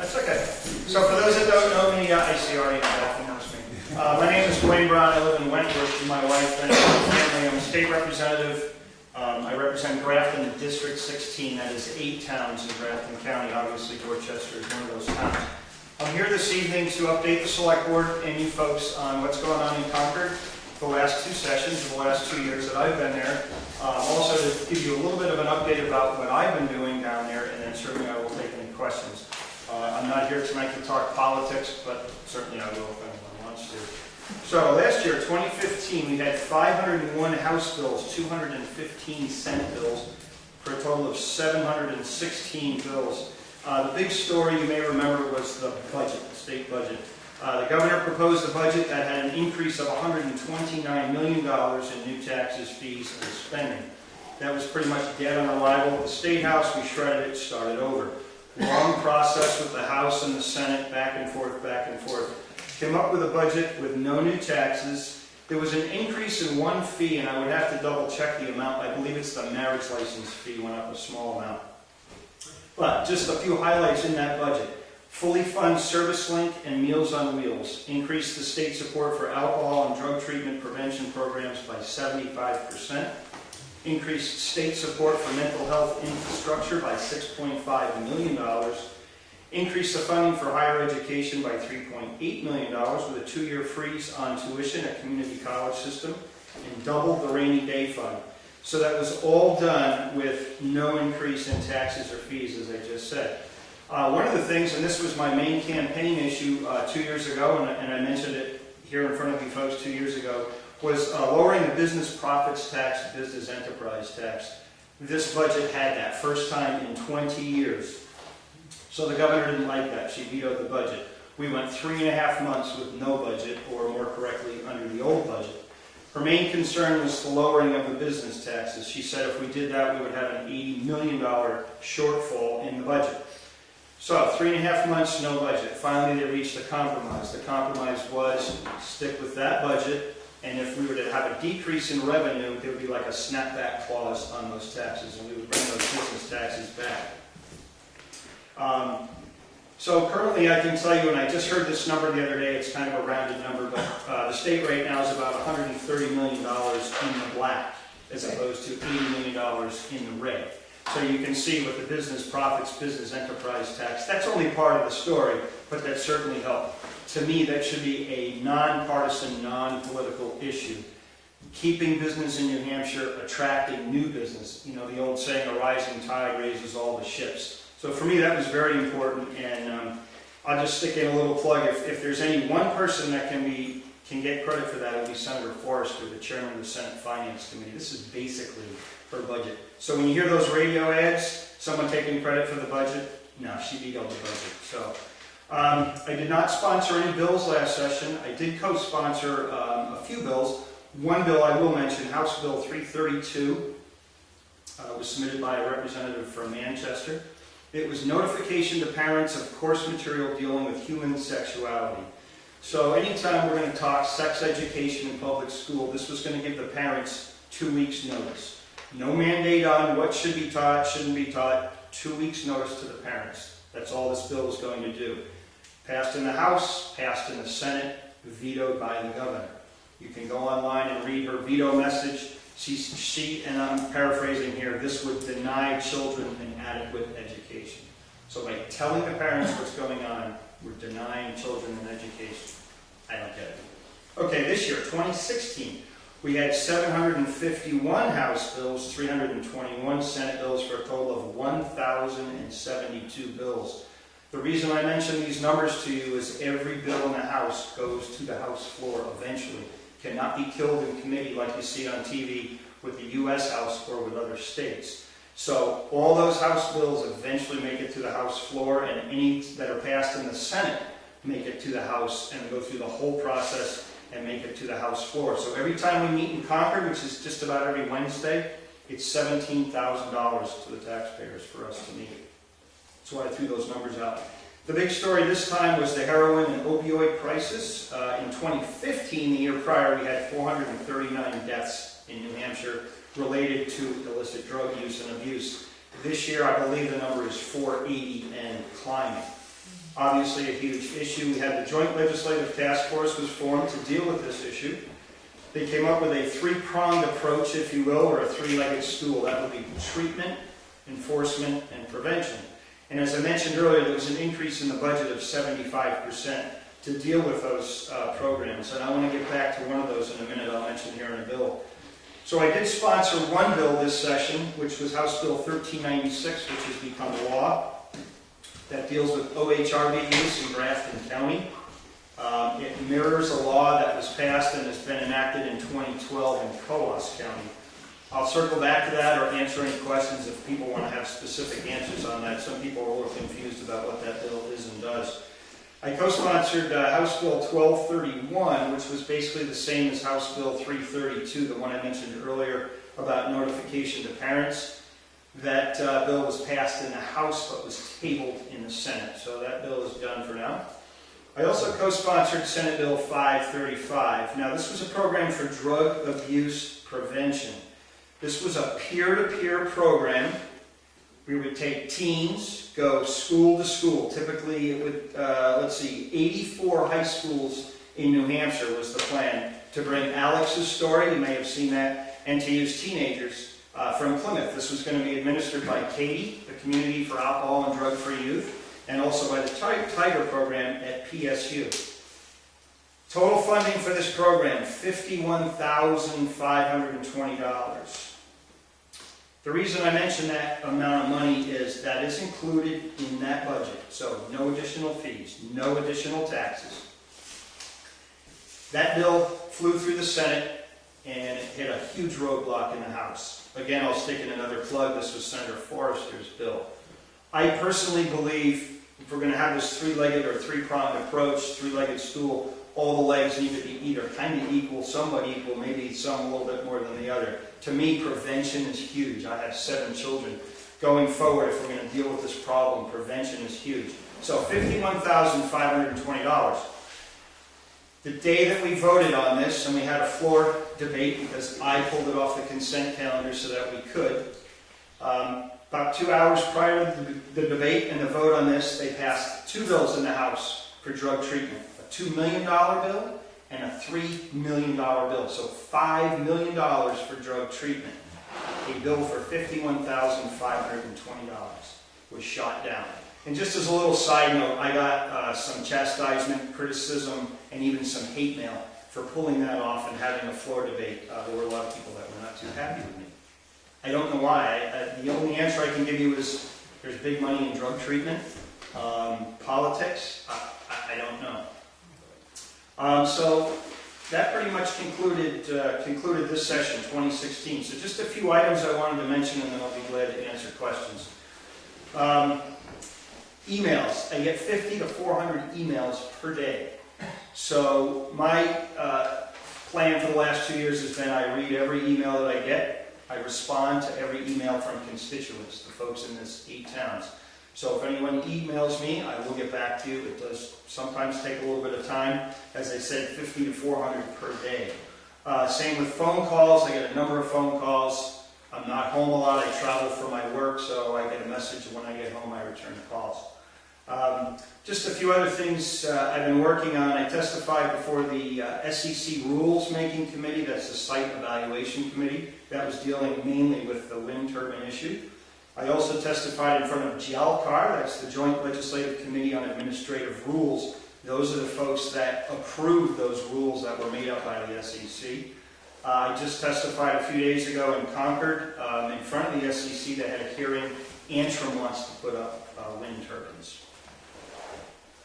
That's okay. So for those that don't know me, I see already Beth knows me. My name is Dwayne Brown. I live in Wentworth with my wife and my family. I'm a state representative. I represent Grafton in District 16. That is 8 towns in Grafton County. Obviously, Dorchester is one of those towns. I'm here this evening to update the Select Board and you folks on what's going on in Concord the last 2 sessions, the last 2 years that I've been there. Also to give you a little bit of an update about what I've been doing down there, and then certainly I will take any questions. I'm not here tonight to talk politics, but certainly I will if anyone wants to. So last year, 2015, we had 501 House bills, 215 Senate bills, for a total of 716 bills. The big story you may remember was the budget, the state budget. The governor proposed a budget that had an increase of $129 million in new taxes, fees, and spending. That was pretty much dead on arrival at the State House. We shredded it, started over. Long process with the House and the Senate, back and forth, back and forth. Came up with a budget with no new taxes. There was an increase in one fee, and I would have to double check the amount. I believe it's the marriage license fee went up a small amount. But just a few highlights in that budget. Fully fund Service Link and Meals on Wheels. Increased the state support for alcohol and drug treatment prevention programs by 75%. Increased state support for mental health infrastructure by $6.5 million. Increased the funding for higher education by $3.8 million with a 2-year freeze on tuition at community college system, and doubled the rainy day fund. So that was all done with no increase in taxes or fees, as I just said. One of the things, and this was my main campaign issue 2 years ago, and I mentioned it here in front of you folks 2 years ago, was lowering the business profits tax, business enterprise tax. This budget had that, first time in 20 years. So the governor didn't like that. She vetoed the budget. We went 3.5 months with no budget, or more correctly, under the old budget. Her main concern was the lowering of the business taxes. She said if we did that, we would have an $80 million shortfall in the budget. So 3.5 months, no budget. Finally, they reached a compromise. The compromise was stick with that budget, and if we were to have a decrease in revenue, there would be like a snapback clause on those taxes, and we would bring those business taxes back. So currently I can tell you, and I just heard this number the other day, it's kind of a rounded number, but the state right now is about $130 million in the black, as opposed to $80 million in the red. So you can see with the business profits, business enterprise tax, that's only part of the story, but that certainly helped. To me, that should be a non-partisan, non-political issue. Keeping business in New Hampshire, attracting new business. You know, the old saying, a rising tide raises all the ships. So for me, that was very important, and I'll just stick in a little plug. If there's any one person that can get credit for that, it would be Senator Forrester, the chairman of the Senate Finance Committee. This is basically her budget. So when you hear those radio ads, someone taking credit for the budget, no, she vetoed the budget. So I did not sponsor any bills last session. I did co-sponsor a few bills. One bill I will mention, House Bill 332, was submitted by a representative from Manchester. It was notification to parents of course material dealing with human sexuality. So anytime we're going to talk sex education in public school, this was going to give the parents 2 weeks notice. No mandate on what should be taught, shouldn't be taught, 2 weeks notice to the parents. That's all this bill is going to do. Passed in the House, passed in the Senate, vetoed by the governor. You can go online and read her veto message. She, and I'm paraphrasing here, this would deny children an adequate education. So by telling the parents what's going on, we're denying children an education. I don't get it. Okay, this year, 2016, we had 751 House bills, 321 Senate bills, for a total of 1,072 bills. The reason I mention these numbers to you is every bill in the House goes to the House floor eventually. Cannot be killed in committee like you see on TV with the U.S. House or with other states. So all those House bills eventually make it to the House floor, and any that are passed in the Senate make it to the House and go through the whole process and make it to the House floor. So every time we meet in Concord, which is just about every Wednesday, it's $17,000 to the taxpayers for us to meet. That's why I threw those numbers out. The big story this time was the heroin and opioid crisis. In 2015, the year prior, we had 439 deaths in New Hampshire related to illicit drug use and abuse. This year, I believe the number is 480 and climbing. Obviously a huge issue. We had the Joint Legislative Task Force was formed to deal with this issue. They came up with a three-pronged approach, if you will, or a three-legged stool. That would be treatment, enforcement, and prevention. And as I mentioned earlier, there was an increase in the budget of 75% to deal with those programs. And I want to get back to one of those in a minute. I'll mention here in a bill. So I did sponsor one bill this session, which was House Bill 1396, which has become law, that deals with OHRV use in Grafton County. It mirrors a law that was passed and has been enacted in 2012 in Coos County. I'll circle back to that or answer any questions if people want to have specific answers on that. Some people are a little confused about what that bill is and does. I co-sponsored House Bill 1231, which was basically the same as House Bill 332, the one I mentioned earlier about notification to parents. That bill was passed in the House but was tabled in the Senate, so that bill is done for now. I also co-sponsored Senate Bill 535. Now this was a program for drug abuse prevention. This was a peer-to-peer program. We would take teens, go school to school. Typically it would, 84 high schools in New Hampshire was the plan, to bring Alex's story, you may have seen that, and to use teenagers from Plymouth. This was going to be administered by Katie, the Community for Alcohol and Drug-Free Youth, and also by the Tiger program at PSU. Total funding for this program, $51,520. The reason I mention that amount of money is that it's included in that budget. So no additional fees, no additional taxes. That bill flew through the Senate and it hit a huge roadblock in the House. Again, I'll stick in another plug. This was Senator Forrester's bill. I personally believe if we're going to have this three-legged or three-pronged approach, three-legged stool, all the legs need to be either kind of equal, somewhat equal, maybe some a little bit more than the other. To me, prevention is huge. I have 7 children. Going forward, if we're going to deal with this problem, prevention is huge. So $51,520. The day that we voted on this, and we had a floor debate because I pulled it off the consent calendar so that we could, about 2 hours prior to the debate and the vote on this, they passed 2 bills in the House for drug treatment. A $2 million bill and a $3 million bill. So $5 million for drug treatment. A bill for $51,520 was shot down. And just as a little side note, I got some chastisement, criticism, and even some hate mail for pulling that off and having a floor debate. There were a lot of people that were not too happy with me. I don't know why. The only answer I can give you is there's big money in drug treatment. Politics, I don't know. So that pretty much concluded this session, 2016. So just a few items I wanted to mention, and then I'll be glad to answer questions. Emails. I get 50 to 400 emails per day. So my plan for the last 2 years has been I read every email that I get. I respond to every email from constituents, the folks in this 8 towns. So if anyone emails me, I will get back to you. It does sometimes take a little bit of time. As I said, 50 to 400 per day. Same with phone calls. I get a number of phone calls. I'm not home a lot. I travel for my work, so I get a message when I get home. I return the calls. Just a few other things I've been working on. I testified before the SEC Rules Making Committee. That's the Site Evaluation Committee. That was dealing mainly with the wind turbine issue. I also testified in front of GLCAR. That's the Joint Legislative Committee on Administrative Rules. Those are the folks that approved those rules that were made up by the SEC. I just testified a few days ago in Concord in front of the SEC. They had a hearing. Antrim wants to put up wind turbines.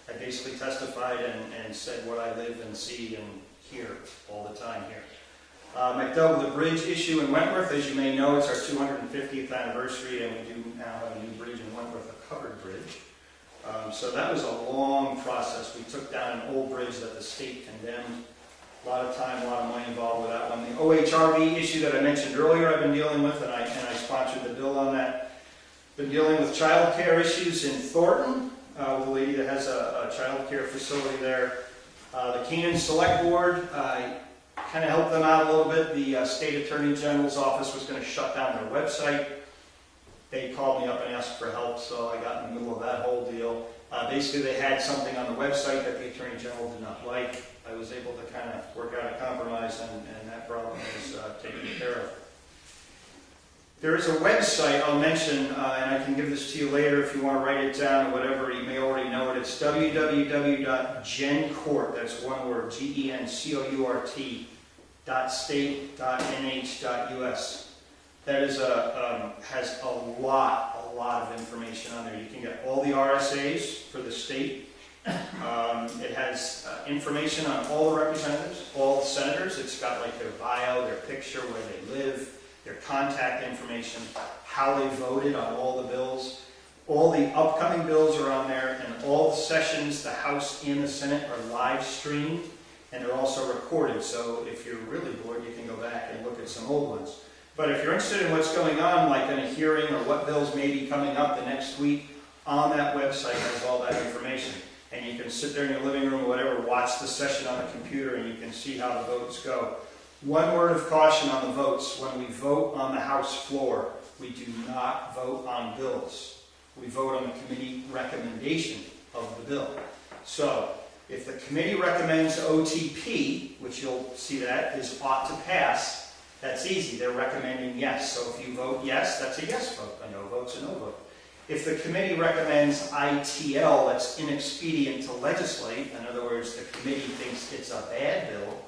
I basically testified and said what I live and see and hear all the time here. I dealt with the bridge issue in Wentworth. As you may know, it's our 250th anniversary, and we do now have a new bridge in Wentworth, a covered bridge. So that was a long process. We took down an old bridge that the state condemned. A lot of time, a lot of money involved with that one. The OHRV issue that I mentioned earlier I've been dealing with, and I sponsored the bill on that. Been dealing with child care issues in Thornton, with a lady that has a child care facility there. The Canaan Select Board, I kind of helped them out a little bit. The State Attorney General's office was going to shut down their website. They called me up and asked for help, so I got in the middle of that whole deal. Basically, they had something on the website that the Attorney General did not like. I was able to kind of work out a compromise, and that problem was taken care of. There is a website I'll mention, and I can give this to you later if you want to write it down or whatever. You may already know it. It's www.gencourt, that's one word, GENCOURT.state.nh.us. That is has a lot of information on there. You can get all the RSAs for the state. It has information on all the representatives, all the senators. It's got like their bio, their picture, where they live, their contact information, how they voted on all the bills. All the upcoming bills are on there, and all the sessions, the House and the Senate, are live streamed, and they're also recorded. So if you're really bored, you can go back and look at some old ones. But if you're interested in what's going on, like in a hearing or what bills may be coming up the next week, on that website has all that information. And you can sit there in your living room or whatever, watch the session on the computer, and you can see how the votes go. One word of caution on the votes. When we vote on the House floor, we do not vote on bills. We vote on the committee recommendation of the bill. So, if the committee recommends OTP, which you'll see that is ought to pass, that's easy. They're recommending yes. So if you vote yes, that's a yes vote. A no vote's a no vote. If the committee recommends ITL, that's inexpedient to legislate, in other words, the committee thinks it's a bad bill,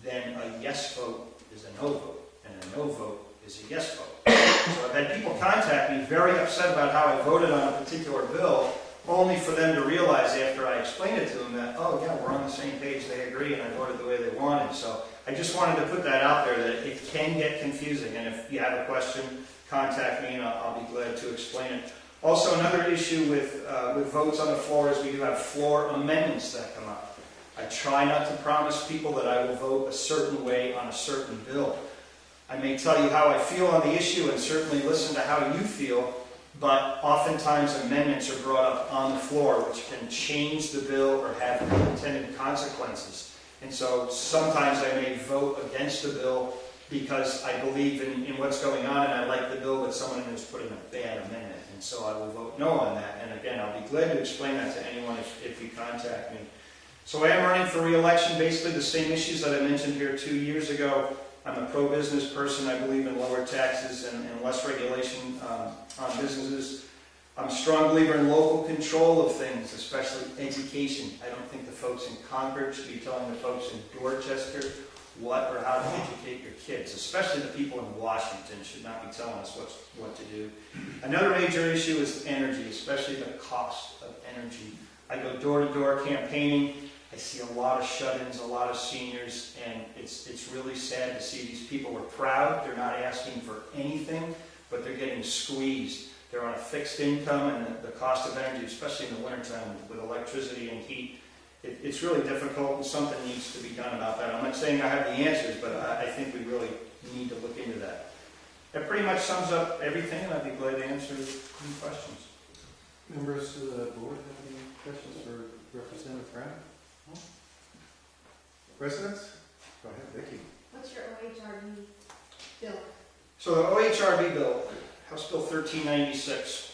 then a yes vote is a no vote, and a no vote is a yes vote. So I've had people contact me very upset about how I voted on a particular bill, only for them to realize after I explained it to them that, oh yeah, we're on the same page, they agree, and I voted the way they wanted. So I just wanted to put that out there, that it can get confusing, and if you have a question, contact me and I'll be glad to explain it. Also, another issue with votes on the floor is we do have floor amendments that come up. I try not to promise people that I will vote a certain way on a certain bill. I may tell you how I feel on the issue and certainly listen to how you feel, but oftentimes amendments are brought up on the floor which can change the bill or have unintended consequences. And so sometimes I may vote against a bill because I believe in what's going on and I like the bill, but someone has put in a bad amendment. And so I will vote no on that. And again, I'll be glad to explain that to anyone if you contact me. So I am running for re-election, basically the same issues that I mentioned here 2 years ago. I'm a pro-business person. I believe in lower taxes and less regulation on businesses. I'm a strong believer in local control of things, especially education. I don't think the folks in Concord should be telling the folks in Dorchester what or how to educate your kids, especially the people in Washington should not be telling us what to do. Another major issue is energy, especially the cost of energy. I go door-to-door campaigning. I see a lot of shut-ins, a lot of seniors, and it's really sad to see these people. We're proud. They're not asking for anything, but they're getting squeezed. They're on a fixed income, and the cost of energy, especially in the wintertime with electricity and heat, it's really difficult, and something needs to be done about that. I'm not saying I have the answers, but I think we really need to look into that. That pretty much sums up everything, and I'd be glad to answer any questions. Members of the board have any questions for Representative Brown? No? Residents? Go ahead, Vicki. What's your OHRB bill? So the OHRB bill, House Bill 1396,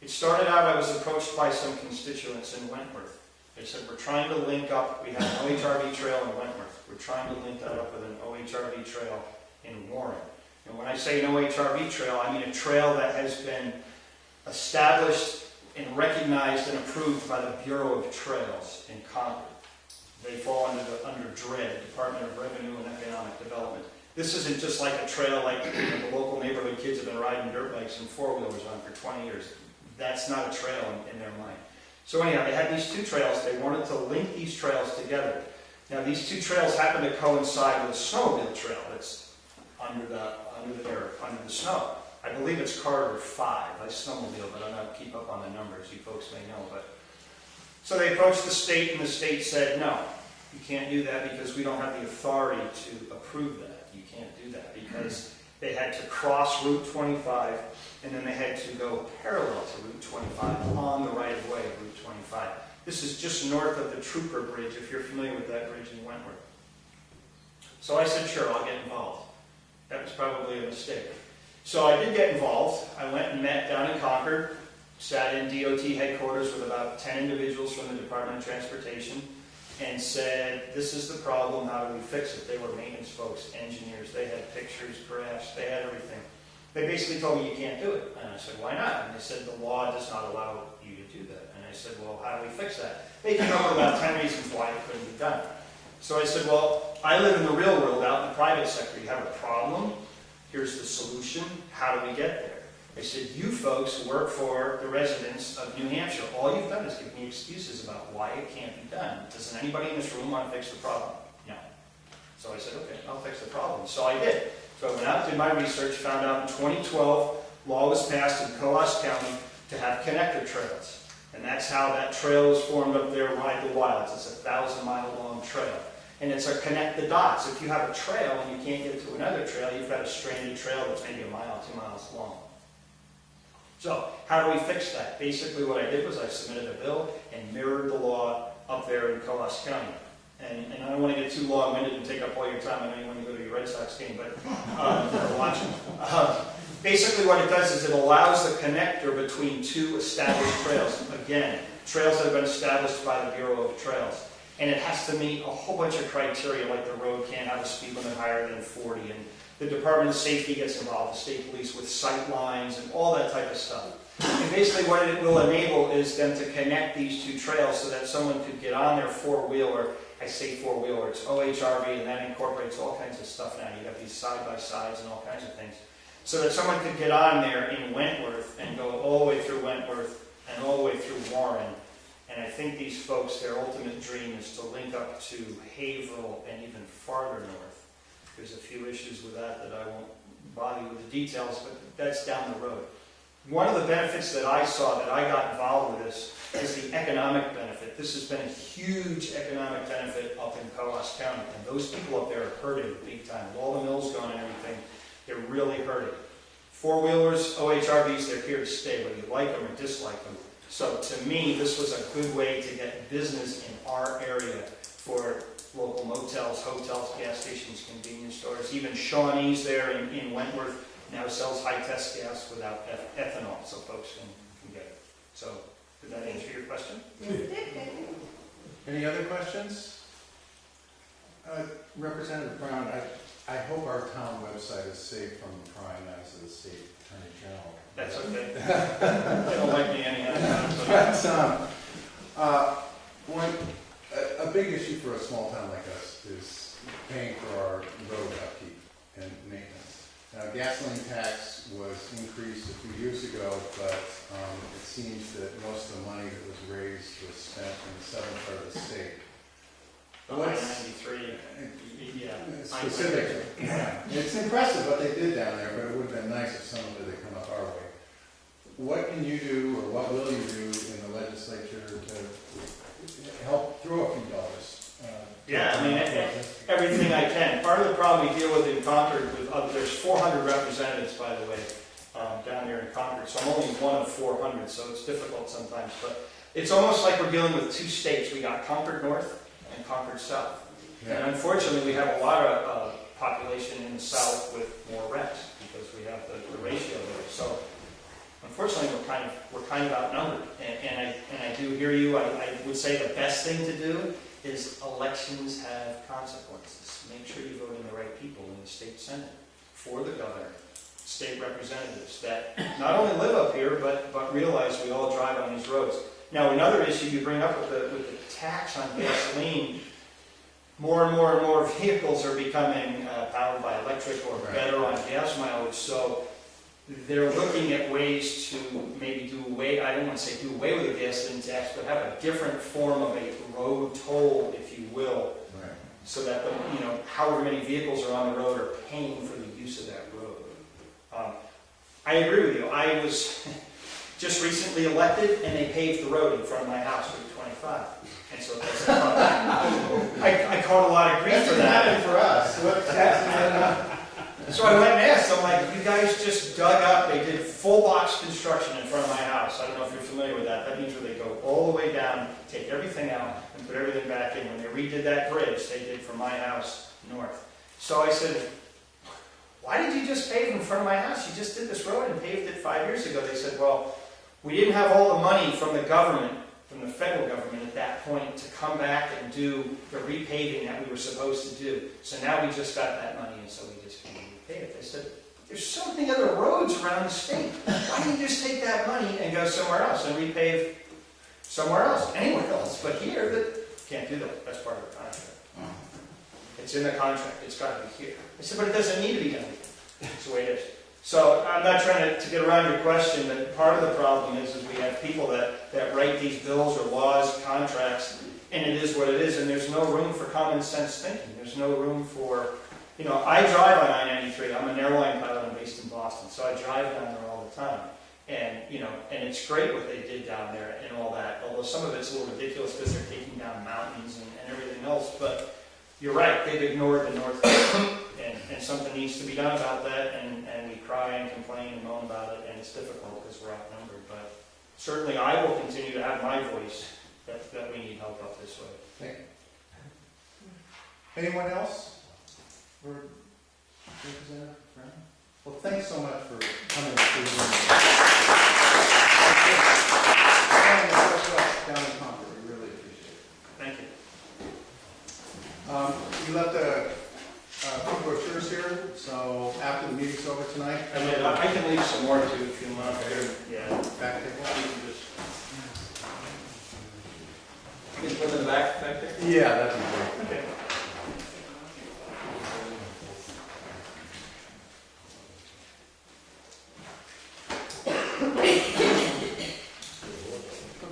it started out, I was approached by some constituents in Wentworth. They said, we're trying to link up, we have an OHRB trail in Wentworth. We're trying to link that up with an OHRB trail in Warren. And when I say an OHRB trail, I mean a trail that has been established and recognized and approved by the Bureau of Trails in Concord. They fall under DRED, Department of Revenue and Economic Development. This isn't just like a trail like the local neighborhood kids have been riding dirt bikes and four-wheelers on for 20 years. That's not a trail in their mind. So anyhow, they had these two trails. They wanted to link these trails together. Now these two trails happen to coincide with a snowmobile trail that's under the snow. I believe it's Corridor 5. I snowmobile, but I'm not keep up on the numbers. You folks may know. So they approached the state, and the state said, no, you can't do that because we don't have the authority to approve that. You can't do that because they had to cross Route 25, and then they had to go parallel to Route 25 on the right-of-way of Route 25. This is just north of the Trooper Bridge, if you're familiar with that bridge in Wentworth. So I said, sure, I'll get involved. That was probably a mistake. So I did get involved. I went and met down in Concord. sat in DOT headquarters with about 10 individuals from the Department of Transportation and said, this is the problem, how do we fix it? They were maintenance folks, engineers, they had pictures, graphs, they had everything. They basically told me you can't do it. And I said, why not? And they said, the law does not allow you to do that. And I said, well, how do we fix that? They came up with about 10 reasons why it couldn't be done. So I said, well, I live in the real world, out in the private sector. You have a problem, here's the solution, how do we get there? I said, you folks work for the residents of New Hampshire. All you've done is give me excuses about why it can't be done. Doesn't anybody in this room want to fix the problem? No. So I said, okay, I'll fix the problem. So I did. So I went out, did my research, found out in 2012, law was passed in Coos County to have connector trails. And that's how that trail is formed up there, Ride the Wilds. It's a 1,000-mile-long trail. And it's a connect the dots. If you have a trail and you can't get to another trail, you've got a stranded trail that's maybe a mile, 2 miles long. So how do we fix that? Basically what I did was I submitted a bill and mirrored the law up there in Coos County. And I don't want to get too long-winded and take up all your time. I know you want to go to your Red Sox game, but or watching. Basically what it does is it allows the connector between two established trails. Again, trails that have been established by the Bureau of Trails. And it has to meet a whole bunch of criteria, like the road can't have a speed limit higher than 40, and the Department of Safety gets involved, the state police, with sight lines and all that type of stuff. And basically what it will enable is them to connect these two trails so that someone could get on their four-wheeler. I say four-wheeler, it's OHRV, and that incorporates all kinds of stuff now. You got these side-by-sides and all kinds of things. So that someone could get on there in Wentworth and go all the way through Wentworth and all the way through Warren. And I think these folks, their ultimate dream is to link up to Haverhill and even farther north. There's a few issues with that I won't bother you with the details, but that's down the road. One of the benefits that I saw that I got involved with this is the economic benefit. This has been a huge economic benefit up in Coos County, and those people up there are hurting big time. With all the mills gone and everything, they're really hurting. Four-wheelers, OHRVs, they're here to stay, whether you like them or dislike them. So to me, this was a good way to get business in our area for local motels, hotels, gas stations, convenience stores. Even Shawnee's there in Wentworth now sells high-test gas without ethanol, so folks can get it. So did that answer your question? Yes, it did, thank you. Any other questions? Representative Brown, I hope our town website is safe from the prying eyes of the state attorney general. That's okay. They don't like me anyhow. A big issue for a small town like us is paying for our road upkeep and maintenance. Now, gasoline tax was increased a few years ago, but it seems that most of the money that was raised was spent in the southern part of the state. I-93, yeah. Specifically. Yeah. It's impressive what they did down there, but it would have been nice if some of it had come up our way. What can you do, or what will you do in the legislature to help throw a few dollars? Yeah, I mean, everything I can. Part of the problem we deal with in Concord, there's 400 representatives, by the way, down there in Concord. So I'm only one of 400, so it's difficult sometimes. But it's almost like we're dealing with two states. We got Concord North and Concord South. Yeah. And unfortunately, we have a lot of population in the South with more reps because we have the ratio there. So unfortunately, we're kind of outnumbered. And I do hear you. I would say the best thing to do is elections have consequences. Make sure you vote in the right people in the state senate, for the governor, state representatives that not only live up here, but realize we all drive on these roads. Now, another issue you bring up with the tax on gasoline, more and more and more vehicles are becoming powered by electric or better on gas mileage. So they're looking at ways to maybe do away, I don't want to say do away with the gasoline tax, but have a different form of a road toll, if you will, right, so that however many vehicles are on the road are paying for the use of that road. I agree with you. I was just recently elected, and they paved the road in front of my house, Route 25. And so that's I caught a lot of grief for that. For us. So I went and asked, I'm like, you guys just dug up, they did full box construction in front of my house. I don't know if you're familiar with that. That means where they go all the way down, take everything out, and put everything back in. When they redid that bridge, they did from my house north. So I said, why did you just pave in front of my house? You just did this road and paved it 5 years ago. They said, well, we didn't have all the money from the government, from the federal government at that point, to come back and do the repaving that we were supposed to do. So now we just got that money, and so we just can repave it. They said, there's so many other roads around the state. Why don't you just take that money and go somewhere else and repave somewhere else, anywhere else? But here, can't do that. That's part of the contract. It's in the contract. It's got to be here. I said, but it doesn't need to be done here. It's the way it is. So I'm not trying to get around your question, but part of the problem is we have people that write these bills or laws, contracts, and it is what it is, and there's no room for common sense thinking. There's no room for, I drive on I-93. I'm an airline pilot. I'm based in Boston, so I drive down there all the time. And, and it's great what they did down there and all that, although some of it's a little ridiculous because they're taking down mountains and everything else, but you're right, they've ignored the North and something needs to be done about that, and we cry and complain and moan about it, and it's difficult because we're outnumbered, but certainly I will continue to have my voice that we need help up this way. Thank you. Anyone else? Or Representative Brown? Well, thanks so much for coming down in Concord. We really appreciate it. Thank you. You left a few brochures here, so after the meeting's over tonight, I can leave some more too if you want. Yeah. back table. You can put them back there? Yeah, that'd be great. Okay.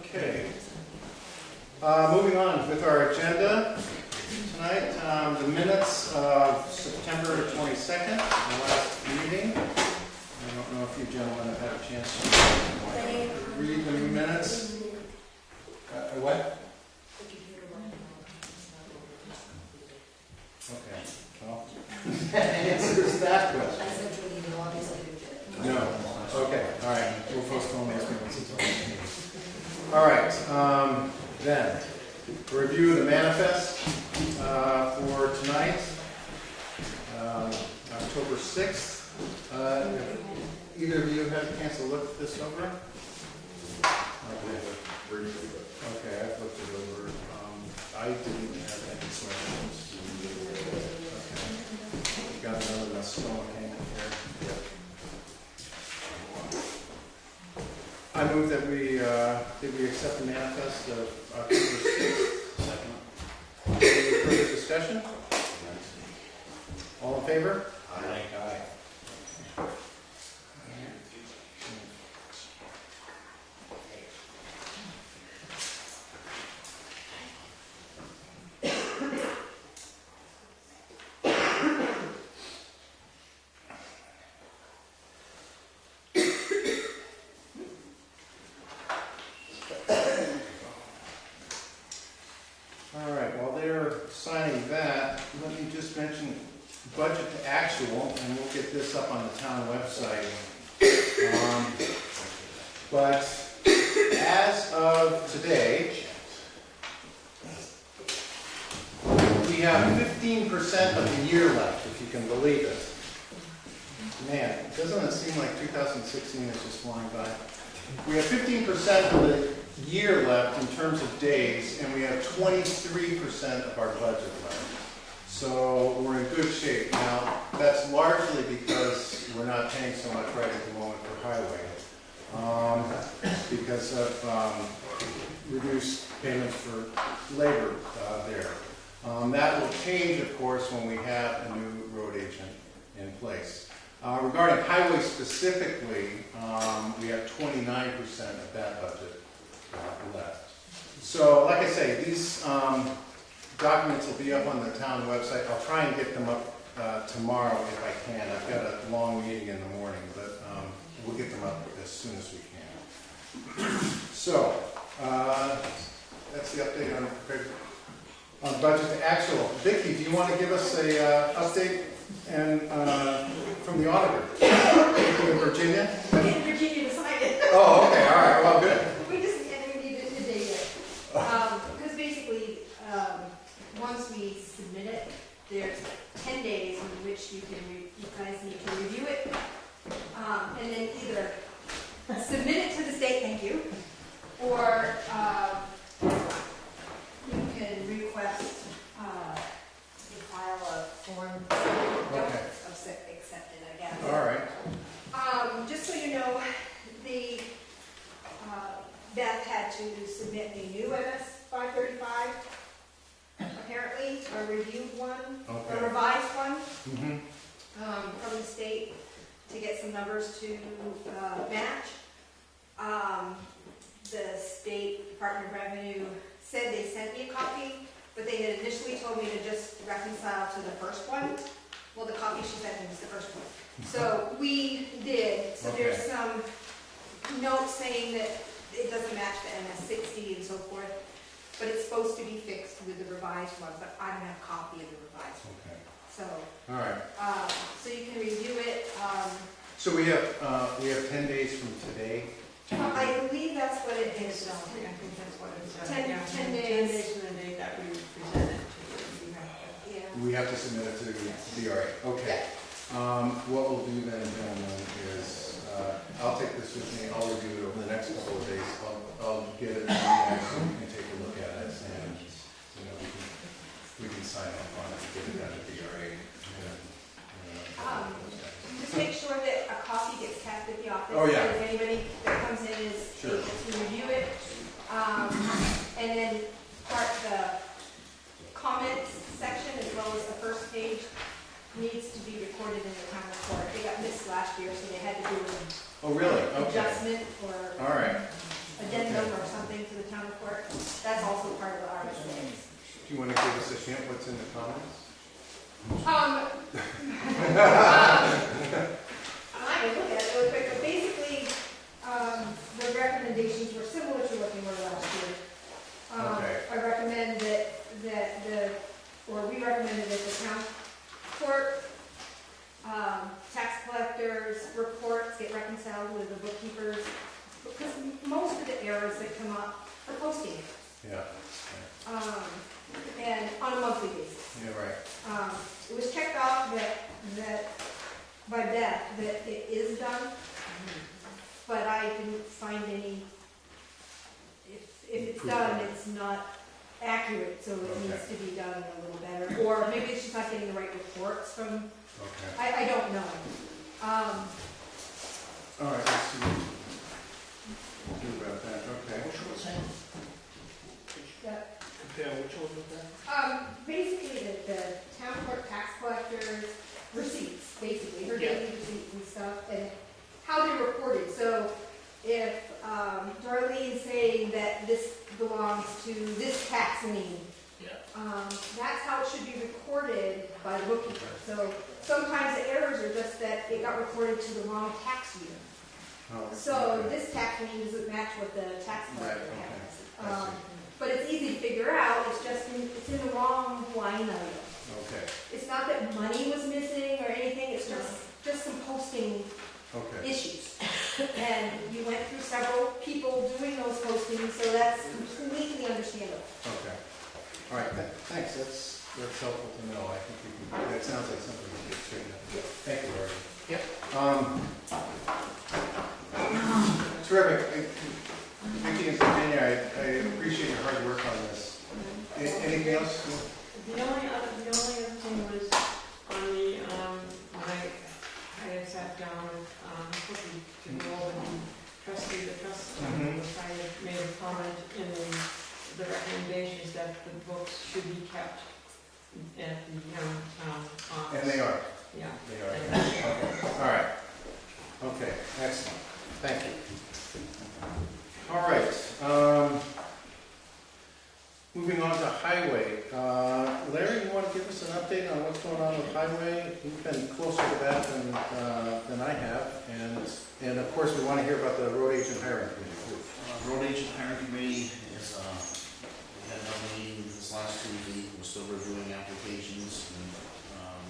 Okay. Moving on with our agenda tonight, the minutes of September 22nd, the last meeting. I don't know if you gentlemen have had a chance to read the minutes. What? Okay. Well, answers that question. No. Okay. All right. We'll postpone those minutes until next meeting. All right. Then, review of the manifest for tonight, October 6th. Either of you had a chance to look this over? Okay, I've looked it over. I didn't have any questions. Okay. We got another stone payment here. I move that we accept the manifest of October 6th. Second. Any further discussion? All in favor? Aye. Aye. Signing that, let me just mention budget to actual, and we'll get this up on the town website. But as of today, we have 15% of the year left, if you can believe it. Man, doesn't it seem like 2016 is just flying by? We have 15% of the year left in terms of days, and we have 23% of our budget left. So we're in good shape. Now, that's largely because we're not paying so much right at the moment for highway, because of reduced payments for labor there. That will change, of course, when we have a new road agent in place. Regarding highway specifically, we have 29% of that budget left. So, like I say, these documents will be up on the town website. I'll try and get them up tomorrow if I can. I've got a long meeting in the morning, but we'll get them up as soon as we can. So, that's the update on budget to actual. Vicki, do you want to give us a update and from the auditor? Vicki in Virginia? In Virginia decided. Oh, okay, all right, well, good. We just didn't need it today yet. Because basically, once we submit it, there's 10 days in which you guys need to review it, and then either submit it to the state, thank you, or you can request you file a form Okay. accepted, I guess. All right. Just so you know, the Beth had to submit a new MS 535, apparently, a reviewed one, Okay. a revised one. Mm-hmm. From the state to get some numbers to match. The State Department of Revenue said they sent me a copy, but they had initially told me to just reconcile to the first one. Well, the copy she sent me was the first one. So we did. So there's Okay. some notes saying that it doesn't match the MS-60 and so forth, but it's supposed to be fixed with the revised one, but I don't have a copy of the revised one. Okay. So, All right. so you can review it. So we have 10 days from today. I believe that's what it is. I think that's what it said. 10 Yeah, 10 10 days. days from the date that we present it to you. You have to- Yeah. We have to submit it to the DRA. Okay. What we'll do then, gentlemen, is I'll take this with me. I'll review it over the next couple of days. I'll get it to you guys so you can take a look at it, and we can sign off on it and get it done at DRA. Just make sure that a copy gets kept at the office. Oh, yeah. So if anybody that comes in is Sure. able to review it. And then the comments section as well as the first page needs to be recorded in the town report. They got missed last year, so they had to do an Oh, really? Okay. adjustment or All right. addendum or something to the town report. That's also part of the RSA. Do you want to give us a hint what's in the comments? I can look at it really quick, but basically, the recommendations were similar to what they were last year. Okay. I recommend we recommended that the town clerk, tax collectors' reports get reconciled with the bookkeepers, because most of the errors that come up are posting errors. Yeah. And on a monthly basis. Yeah, right. It was checked off that by Beth that it is done, but I didn't find any, if it's done, it's not accurate, so it needs to be done a little better. Or maybe it's just not getting the right reports from, Okay. I don't know. All right, let's see what we'll do about that. Okay. Which one's that? That- Yeah, which one was that? Basically, the town clerk, tax collectors, receipts, basically, her Yeah. daily receipts and stuff, and how they're reported. So if Darlene's saying that this belongs to this tax lien, Yeah. that's how it should be recorded by the bookkeeper. So sometimes the errors are just that it got recorded to the wrong tax year. Oh, So okay. this tax lien doesn't match what the tax Right, collector okay. has. I see. But it's easy to figure out, it's just, it's in the wrong line item. Okay. It's not that money was missing or anything, it's just some posting Okay. issues. And you went through several people doing those postings, so that's completely understandable. Okay. All right, thanks. That's helpful to know. I think we can, that sounds like something we can straighten up. Thank you, Lori. Yep. Terrific. Vicki and Virginia, I appreciate your hard work on this. Anything else? The only other thing was on the, when I had sat down with, Cookie to go over the trust, Mhm. I had made a comment in the recommendations that the books should be kept at the town office. And they are. Yeah. They are. Okay. All right. Okay, excellent. Thank you. All right. Moving on to highway. Larry, you want to give us an update on what's going on with highway? You've been closer to that than I have, and of course we want to hear about the road agent hiring committee too. Road agent hiring committee is, we had another meeting this last Tuesday, we're still reviewing applications, and,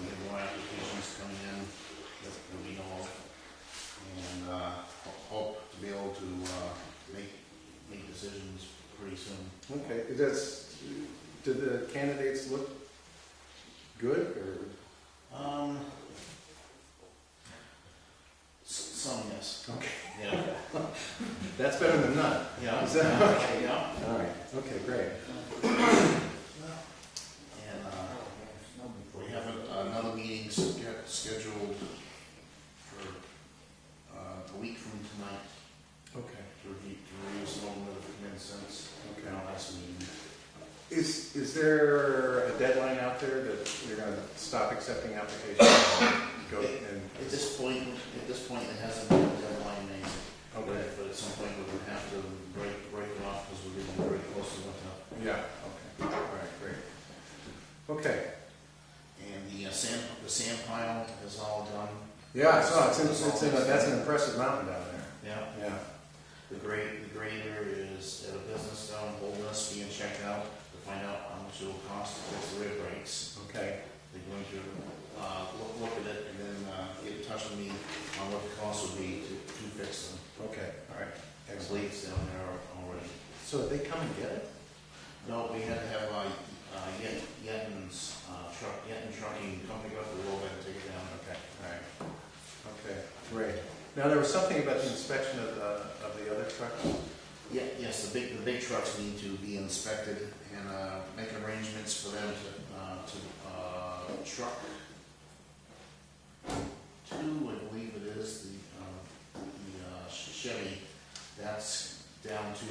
we have more applications coming in that we know of. And, hope to be able to, make decisions pretty soon. Okay, did the candidates look good or? Some, yes. Okay. Yeah, That's better than none. yeah. Is that okay? Yeah. All right, okay, great. And, we have another meeting scheduled for, a week from tonight Okay, to review some of the commencements. okay. Our last meeting. Is there a deadline out there that you're gonna stop accepting applications and go and? At this point, it hasn't been a deadline made. Okay, But at some point, we would have to break it off because we're getting very close to winter. yeah, okay, all right, great. Okay, And the sand pile is all done. yeah, I saw, that's an impressive mountain down there. Yeah. Yeah, The grader is at a business down Holderness being checked out to find out how much it will cost to fix the rear brakes. okay, They're going to look at it and then get in touch with me on what the cost would be to fix them. okay, all right, The excellent. blades down there already. So did they come and get it? No, we had to have Yetton's Yetton Trucking Company go up the road and take it down. Okay, all right, okay, great. Now, there was something about the inspection of the other trucks? Yeah, yes, the big trucks need to be inspected and make arrangements for them to truck two, I believe it is, the Chevy. That's down to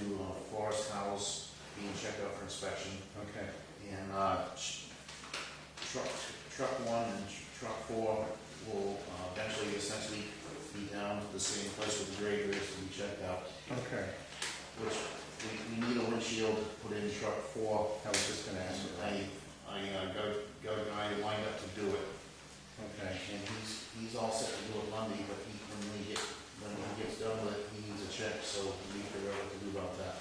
Forest House being checked out for inspection. Okay, And truck one and truck four will eventually essentially be down to the same place with the grader is to be checked out. okay, Which we need a windshield put in truck four. I was just gonna ask you that. I got a guy lined up to do it, Okay, and he's all set to do it Monday, but when he gets done with it, he needs a check, so we need to figure out what to do about that.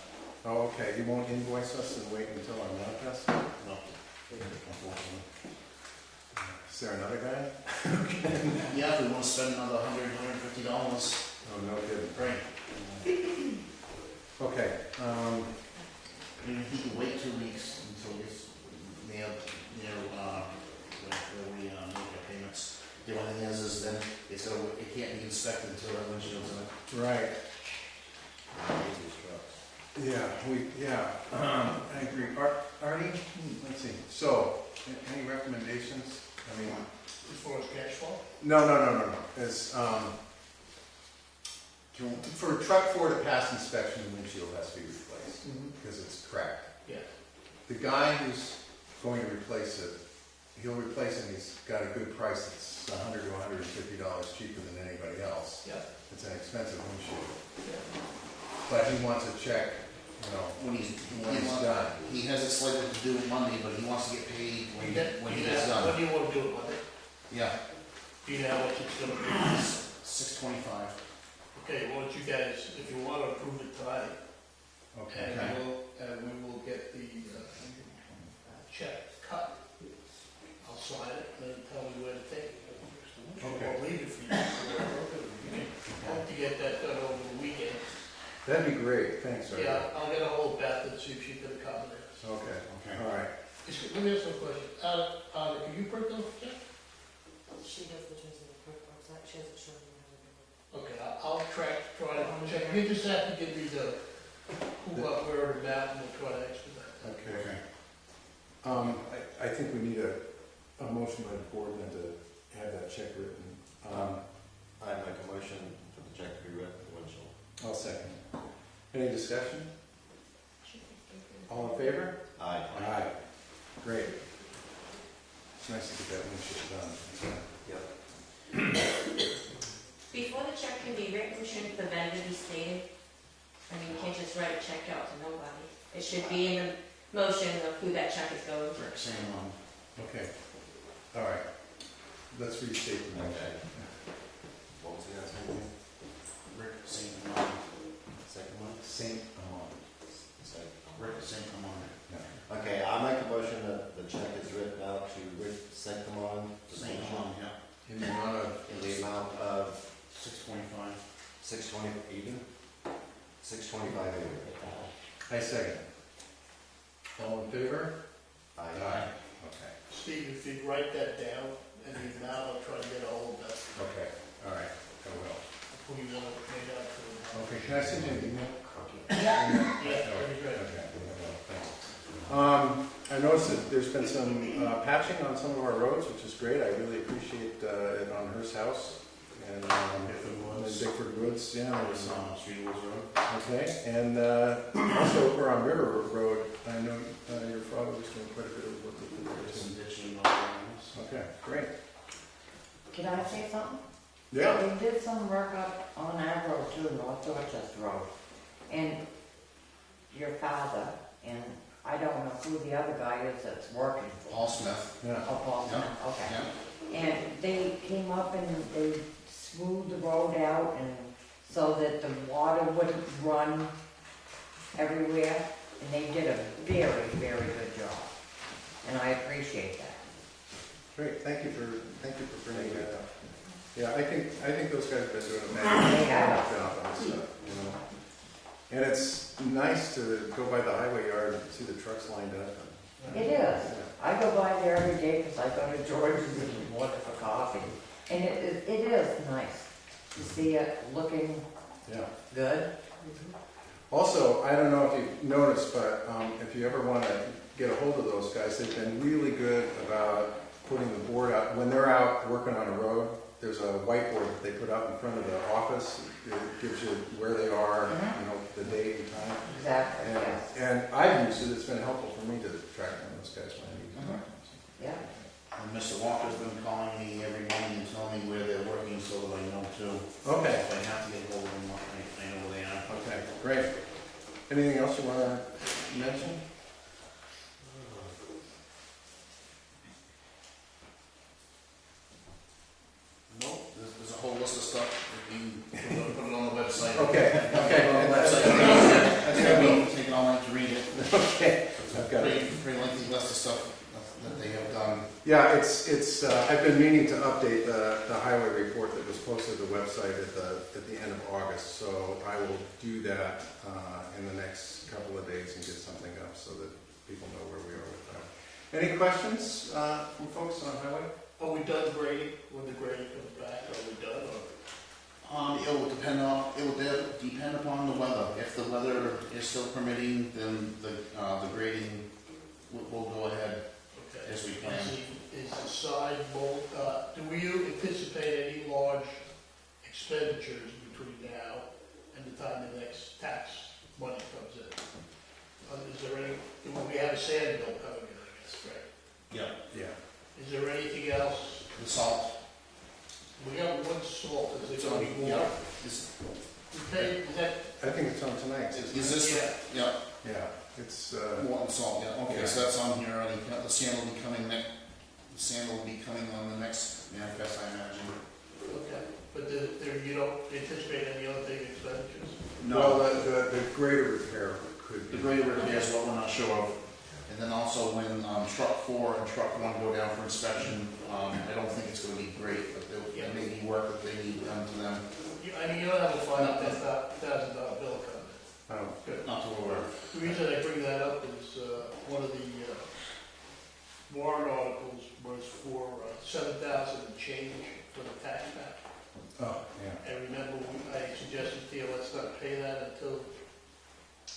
oh, okay, you won't invoice us and wait until our manifest? No, unfortunately. Is there another guy? Yeah, if we want to spend another $150. Oh, no kidding. Right. Okay, I mean, he can wait 2 weeks until it's near where we make our payments. The only thing is then it can't be inspected until that windshield's in it. right. Yeah, I agree. Artie, let's see, so, any recommendations? I mean, As far as cash flow? no. It's, for truck four to pass inspection, the windshield has to be replaced, because it's cracked. Yeah. The guy who's going to replace it, he'll replace it, and he's got a good price, it's $100 to $150 cheaper than anybody else. Yeah. It's an expensive windshield, Yeah. but he wants a check, When he's done. he has it slated to do it Monday, but he wants to get paid when he gets When done. do you want to do it, Monday? Yeah, Do you know what it's gonna be? 625. Okay, why don't you guys, if you want to approve it tonight, Okay. and we will get the check cut. I'll sign it, and then tell me where to take it. Okay. I'll leave it for you. Hope to get that done over the weekend. That'd be great, thanks, Artie. Yeah, I'll get a hold of Beth and see if she can accommodate us. Okay, Okay. all right. Let me ask you a question. Can you print those checks? She does the choosing of quick books, that she hasn't shown me how to do it. Okay, I'll try to check. You just have to give me the who, what, where, and that, and we'll try to expedite that. Okay. I think we need a motion by the board then to have that check written. I'd make a motion for the check to be written to windshield. I'll second. Any discussion? All in favor? Aye. Aye. Great. It's nice to get that windshield done. Before the check can be written, shouldn't the vendor be stated? I mean, you can't just write a check out to nobody. It should be in the motion of who that check is going to. Rick Sanamon. Okay. All right. Let's restate the motion. What was the guy's name? Rick Sanamon. Second one? Saint Amon. Second. Rick Sanamon. Yeah. Okay, I make a motion that the check is written out to Rick Sanctamon. Sanamon, yeah. In the amount of, In the amount of $625. $620 even? $625 even. I second. All in favor? Aye. Okay. Steve, if you'd write that down, and the amount, I'll try to get a hold of that. Okay, all right, I will. who you're gonna made out to. Okay, can I send you an email? Yeah, that'd be great. Okay, thanks. I noticed that there's been some patching on some of our roads, which is great. I really appreciate it on Hearst House and Bickford Woods. Yeah, there was some. Street Woods Road. Okay, and also over on River Road, I know your father was doing quite a bit of work with it. Some ditching on the Okay, great. Can I say something? Yeah. We did some work up on that road too, North Dorchester Road. And your father, and I don't know who the other guy is that's working for. Paul Smith. Yeah. Oh, Paul Smith, okay. Yeah. And they came up and they smoothed the road out and so that the water wouldn't run everywhere. And they did a very, very good job. And I appreciate that. Great, thank you for bringing that up. Yeah, I think those guys have been doing a fantastic job on this stuff, you know. And it's nice to go by the highway yard and see the trucks lined up. It is. I go by there every day because I go to George's and water for coffee. And it is nice to see it looking good. Also, I don't know if you've noticed, but if you ever want to get a hold of those guys, they've been really good about putting the board out. When they're out working on a road, there's a whiteboard that they put out in front of the office. It gives you where they are, you know, the date and time. Exactly, And, yes. and I've used it. It's been helpful for me to track down those guys when I need to talk to them. Yeah. And Mr. Walker's been calling me every morning and telling me where they're working so that I know too. Okay. If I have to get hold of them, I know where they are. Okay, great. Anything else you want to mention? No, there's a whole list of stuff. You can put it on the website. Okay, Put okay. it on the website. That's gonna be taking all night to read it. Okay. It's a I've got it. pretty lengthy list of stuff that they have done. Yeah, I've been meaning to update the highway report that was posted to the website at the end of August, so I will do that in the next couple of days and get something up so that people know where we are with that. Any questions from folks on highway? Are we done grading, when the grading comes back, are we done, or? It will depend upon the weather. If the weather is still permitting, then the grading will go ahead Okay. as we plan. Is the side mold, do we anticipate any large expenditures between now and the time the next tax money comes in? Is there any, when we have a sand bill coming in, I guess, right? Yeah. Yeah. Is there anything else? The salt. We got one salt, is It's there on, gonna be yeah. more? Is We paid, is that? I think it's on tonight. this? Yeah. Yeah. Yeah, it's, Water and salt, yeah, okay, Yeah. so that's on here already. The sand will be coming the sand will be coming on the next manifest, I imagine. Okay, but you don't anticipate any other big expenditures? well, the grader repair could be. The greater repair is what we're not sure of. And then also when truck 4 and truck 1 go down for inspection, I don't think it's gonna be great, but there may be work that they need done to them. I mean, you don't have a $5,000 bill coming in. Oh, Good. Not to aware. The reason I bring that up is, one of the warrant articles was for 7,000 and change for the tax map. oh, yeah. And remember, I suggested to you, let's not pay that until,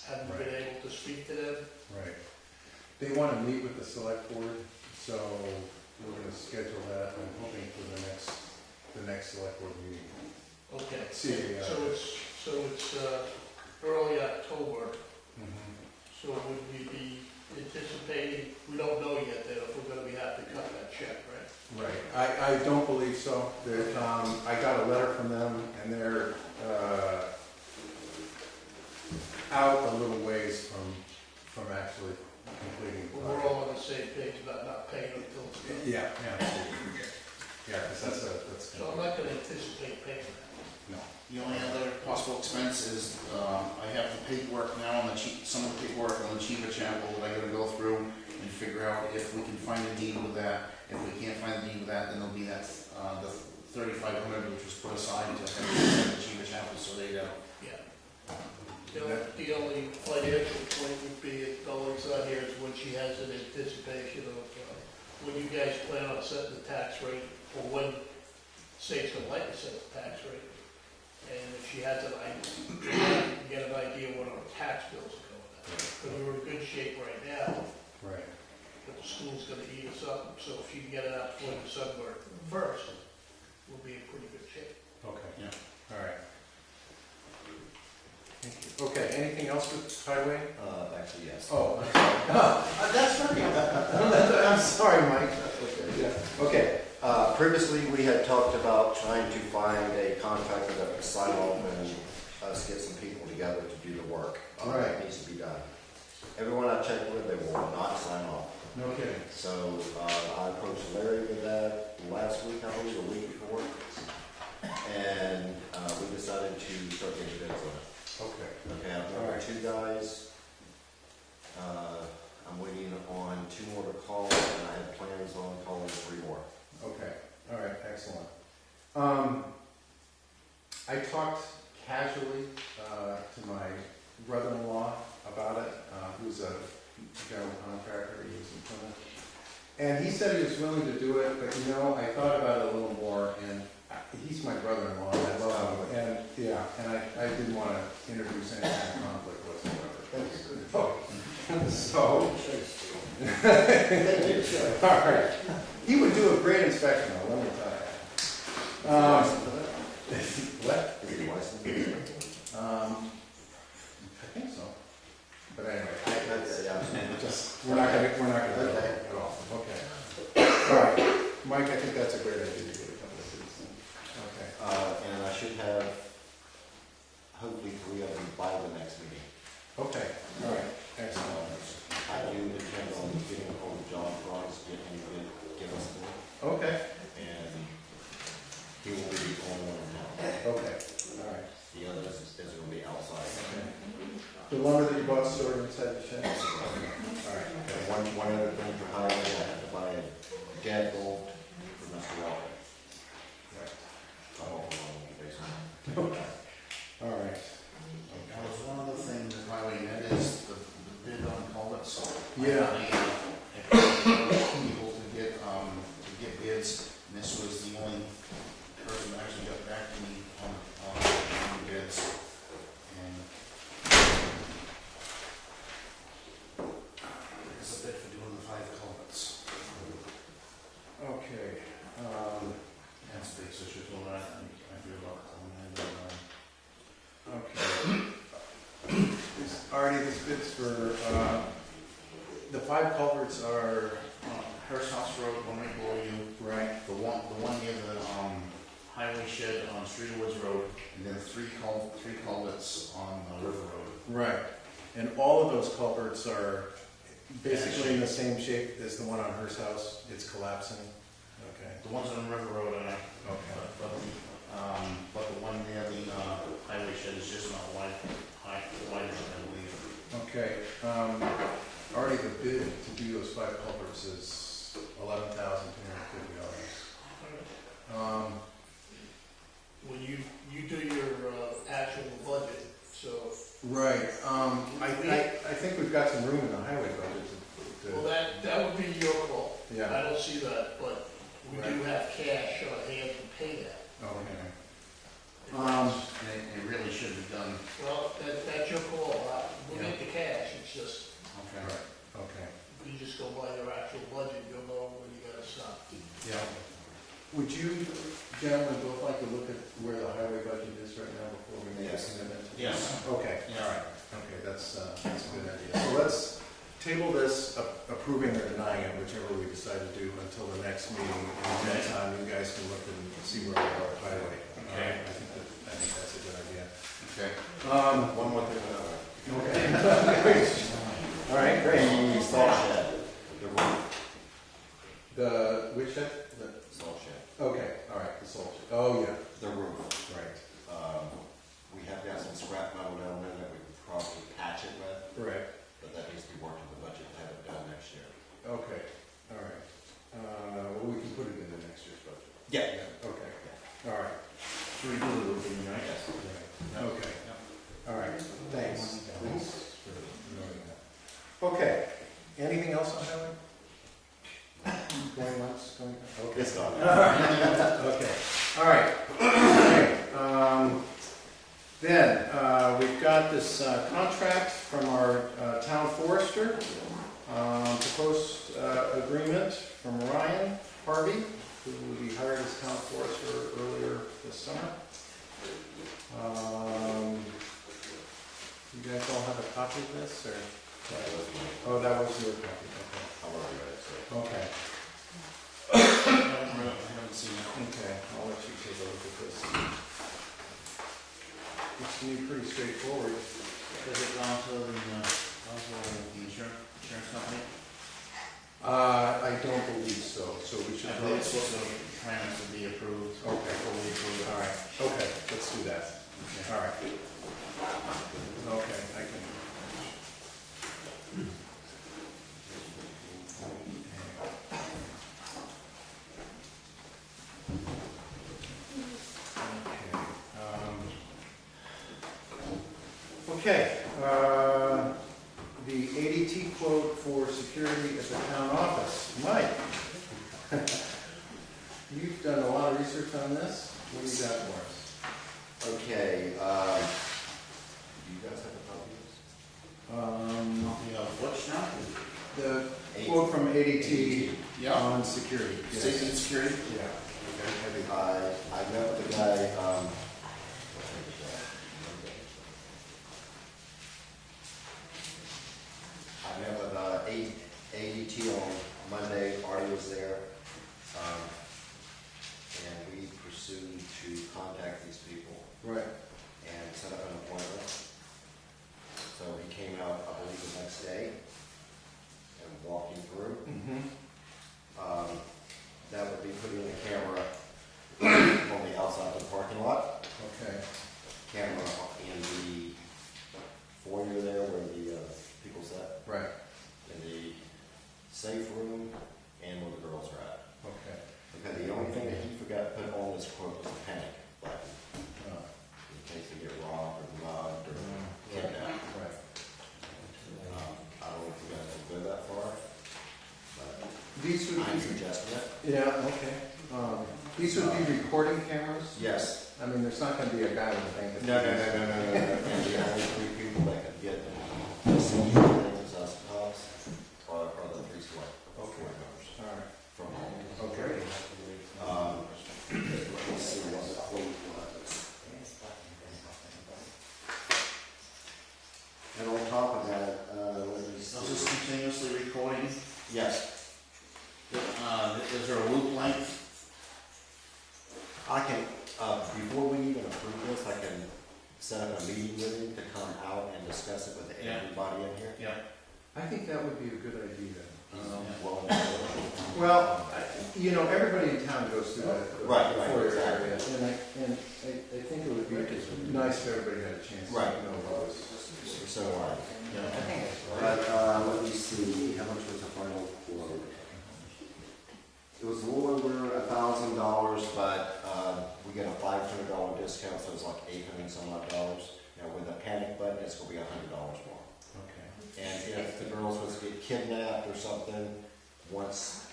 haven't been able to speak to them. Right. They want to meet with the select board, so we're going to schedule that, I'm hoping for the next select board meeting. Okay. See, So it's early October, Mhm. so would we be anticipating, we don't know yet that if we're gonna have to cut that check, right? Right, I don't believe so. I got a letter from them, and they're out a little ways from actually completing. the But we're project. all on the same page about not paying until it's done. Yeah, absolutely. Yeah, because that's. So I'm not gonna anticipate paying that. No. The only other possible expense is, I have the paperwork now on some of the paperwork on the Chiva Chapel that I gotta go through and figure out if we can find a deed with that. If we can't find a deed with that, then there'll be that, the 3,500 which was put aside to have the Chiva Chapel, so they go. Yeah. The only financial point would be, it always on here is when she has an anticipation of, when you guys plan on setting the tax rate, or when state's gonna like to set the tax rate. and if she has an idea, get an idea what our tax bills are going at. Because we're in good shape right now, Right. but the school's gonna eat us up, so if you can get it out before December 1st, we'll be in pretty good shape. Okay. Yeah. All right. Thank you. Okay, anything else with highway? Actually, yes. Oh, that's right. I'm sorry, Mike. Yeah. Okay. Previously, we had talked about trying to find a contractor that would sign off and us get some people together to do the work. Right. That needs to be done. Everyone I checked with, they will not sign off. No kidding. So I approached Larry with that last week, I believe, a week before, and we decided to start getting bids on it. Okay. Okay, I've ordered 2 guys. I'm waiting on 2 more to call, and I have plans on calling 3 more. Okay. All right. Excellent. I talked casually to my brother-in-law about it, who's a general contractor. He was in Plymouth, and he said he was willing to do it. But you know, I thought about it a little more, and he's my brother-in-law, and I love him. And yeah, and I didn't want to introduce any kind of conflict whatsoever. So, all right. He would do a great inspection, though, let me tell you. What? Is he licensed? I think so. But anyway, we're not gonna do that at all. Okay. All right, Mike, I think that's a great idea to get a couple of these. Okay. And I should have hopefully 3 of them by the next meeting. Okay. All right. Excellent. I do intend on getting a hold of John Frost, get him to give us a call, Okay. and he will be the only one in town. Okay. All right. The others is going to be outside. Okay. The lumber that you bought stored inside the shed. All right. And one other thing for highway, I have to buy a gag bolt for Mr. Walker. Right. I'm all along in the basement. All right. That was one other thing that highway net is the bid on culverts. Yeah. People to get bids, and this was the only person that actually got back to me on the bids. And there's a bid for doing the 5 culverts. Okay. That's big, so she's doing that, and I feel about Okay. Already, this bid's for, the 5 culverts are, Hearst House Road, one right below you. right, The one near the highway shed on Streeter Woods Road, and then 3 culverts on River Road. right. And all of those culverts are basically in the same shape as the one on Hearst House. It's collapsing. Okay. The ones on River Road are, Okay. but the one near the highway shed is just not wide enough, I believe. Okay. Already the bid to do those 5 culverts is $11,250. When you do your actual budget, so, Right. I think we've got some room in the highway budget to well, that would be your call. yeah. I don't see that, but we do have cash on hand to pay that. Okay. It really should be done. Well, that's your call. We'll get the cash, it's just, Okay. Right. Okay. you just go by your actual budget, you'll know when you gotta stop. Yeah. Would you gentlemen both like to look at where the highway budget is right now before we make a Yes. commitment? Yes. Okay. Yeah. All right. Okay, that's a good idea. So let's table this, approving or denying it, whichever we decide to do, until the next meeting. In the meantime, you guys can look and see where we are with highway. Okay. I think that's a good idea. Okay. One more thing. Okay. All right, great. The salt shed, the roof, The, which shed? salt shed, Okay, all right, the salt shed. Oh, yeah, the roof. right. We have got some scrap metal down there that we could probably patch it with, Right, but that needs to be worked in the budget to have it done next year. okay, all right. Well, we can put it in the next year's budget. Yeah. Okay, all right. Should we do the roofing, right? Right. Okay, all right, thanks. Thanks for noting that. Okay, anything else on highway? Going once, going, okay. It's gone. Okay, all right. Okay. Then, we've got this contract from our town forester, proposed agreement from Ryan Harvey, who we hired as town forester earlier this summer. You guys all have a copy of this, or? Oh, that was your copy, okay. I haven't seen it. Okay, I'll let you take a look at this. It's gonna be pretty straightforward. Has it gone to the insurance company? I don't believe so, so we should. I believe it's supposed to, plans to be approved. Okay, Fully approved. all right, okay, let's do that. All right. Okay, I can. Okay, the ADT quote for security at the town office. Mike, you've done a lot of research on this. What do you got for us? Okay, do you guys have a copy of this? Yeah, what's now? The quote from ADT Yeah. on security. Yes. Safety and security? Yeah. I met with the guy, I met with ADT on Monday. Artie was there, and we pursued to contact these people Right. and set up an appointment. So he came out, I believe, the next day and walked him through. Mm-hmm. That would be putting the camera on the outside of the parking lot, Okay. camera in the foyer there where the people sat, Right. in the safe room, and where the girls are at. Okay. Because the only thing that he forgot to put on this quote was a panic button, Oh. in case they get robbed or mugged or kidnapped. Right. I don't know if you guys will go that far, but These would I'm be. suggesting it. Yeah. Okay. These would be recording cameras. Yes. I mean, there's not going to be a guy with a bank. No. And the only three people that could get to see things, us cops, are the three select board members All right. from home. Okay. Let's see what the quote was. And on top of that, let me Is see. this continuously recording? Yes, Is there a loop length? I can, before we even approve this, I can set up a meeting with him to come out and discuss it with Yeah. everybody in here. Yeah. I think that would be a good idea. Well, Well, you know, everybody in town goes through that. Right, foyer exactly. area, and I think it would be nice if everybody had a chance to Right. know what was. so, I think it's but, let me see, how much was the final quote? It was a little over $1,000, but, we get a $500 discount, so it's like $800 some odd dollars. Now, with the panic button, it's gonna be $100 more. Okay. And if the girls was to get kidnapped or something, once,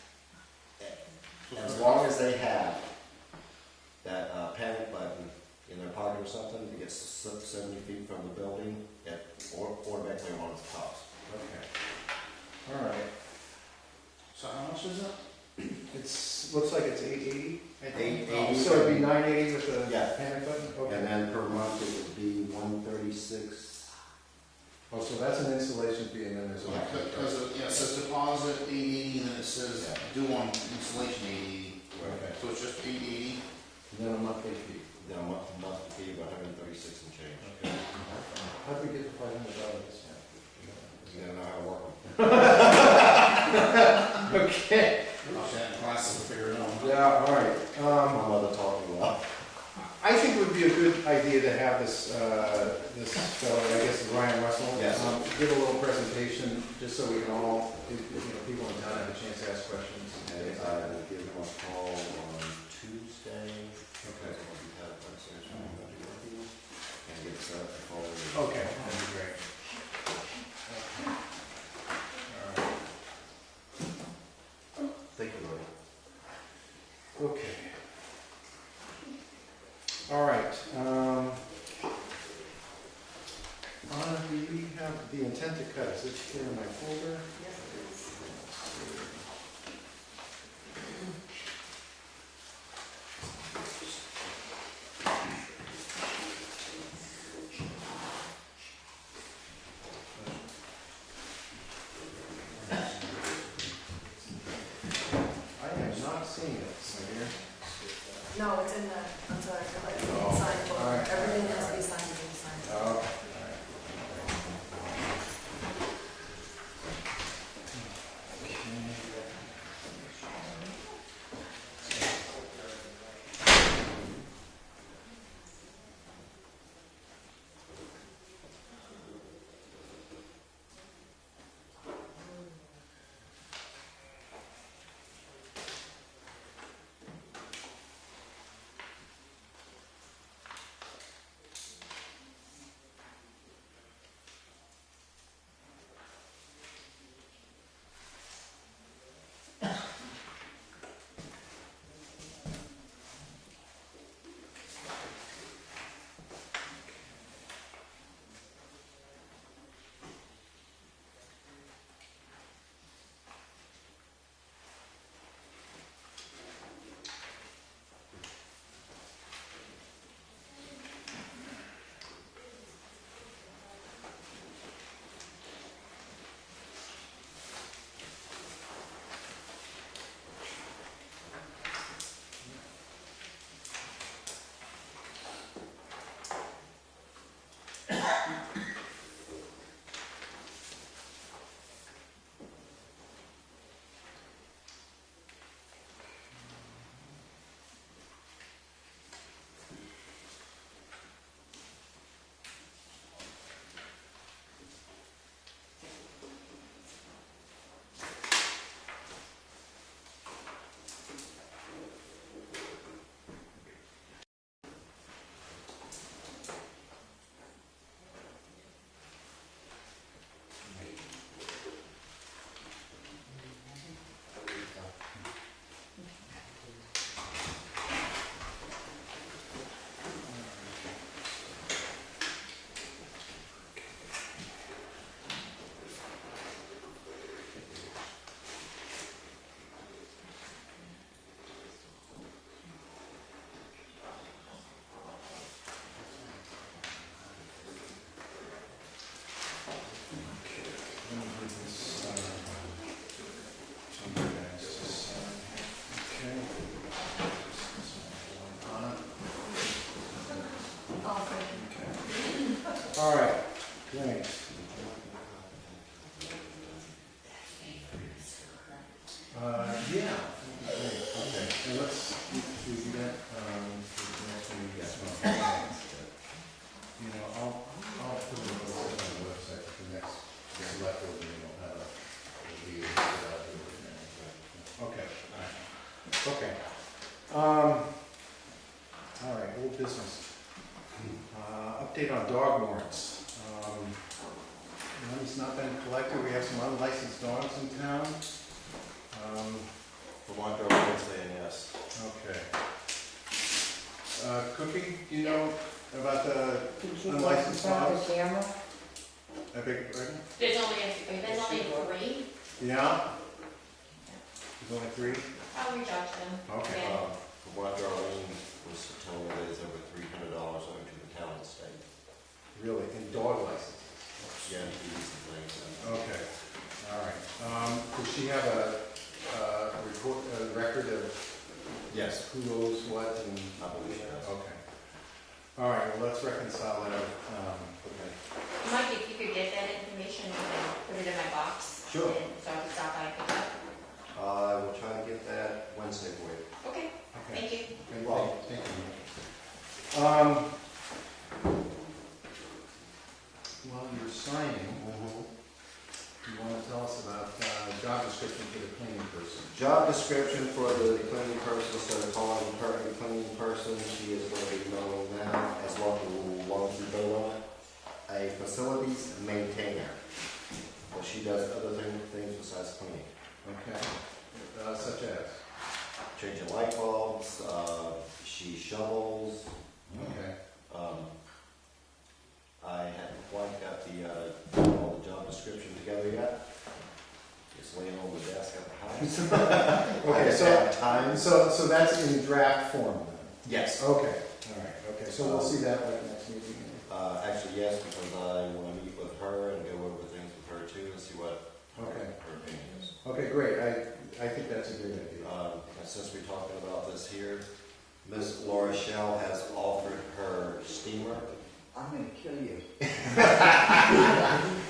as long as they have that panic button in their pocket or something, it gets 70 feet from the building, it automatically on its tops. Okay. All right. So how much is it? It's, looks like it's $880. $880. So it'd be $980 with the Yeah. panic button? And Okay. then per month, it would be $136. Oh, so that's an installation fee and then there's a. Because it says deposit 880, and then it says due on installation 880. Okay. So it's just 880. And then a monthly fee. Then a monthly fee of $136 and change. Okay. How'd we get the $500 discount? You gotta know how to work them. Okay. I'll chat in class to figure it out. Yeah, all right. My mother taught me well. I think it would be a good idea to have this fellow, I guess it's Ryan Russell. Yes. Give a little presentation, just so we can all, people in town have a chance to ask questions. And I will give him a call on Tuesday. Okay. I'll be having upstairs when I'm going to be working, and get set up to call. Okay, that'd be great. All right. Thank you, Lord. Okay. All right. Is it here in my folder? Yes, it is. I am not seeing it, my dear. No, it's in the, I'm sorry, Oh, signed all folder. right. Everything has to be signed and signed. Oh, okay. All right, great. Yeah, great, okay, and let's, do that, the next one, yes, well, you know, I'll put it on the website for the next select board meeting, we'll have a review. Okay, all right. All right, old business. Update on dog warrants. Money's not been collected, we have some unlicensed dogs in town. For one dog Wednesday, yes. Okay. Cookie, do you know about the Can she go in unlicensed front of dogs? the camera? I beg your pardon? There's only 3. Yeah? There's only 3? I'll reach out to them. Okay. Yeah. For one Darlene was told that there's over $300 owing to the town and state. Really, in dog licenses? Yeah, fees and things. Okay, all right. Does she have a record of Yes, who owes what and? I believe she does. Okay. All right, well, let's reconcile that. Okay. Mike, if you could get that information and put it in my box. Sure. And so I can stop by and pick it up. I will try to get that Wednesday for you. Okay, Okay. thank you. Okay, well, thank you. While you're signing, you want to tell us about job description for the cleaning person? Job description for the cleaning person, instead of calling her the cleaning person, she is going to be known now as long as you vote on it, a facilities maintainer. Well, she does other things besides cleaning. Okay, such as? Changing light bulbs, she shovels. Okay. I haven't quite got all the job description together laying on the desk at the house. Okay, I so, have times. so that's in draft form then? Yes. Okay, all right, okay, so we'll see that like next meeting? Actually, yes, because I want to meet with her and go over things with her too and see what Okay. her opinion is. Okay, great, I think that's a great idea. And since we're talking about this here, Ms. Laura Shell has offered her steamer. I'm gonna kill you.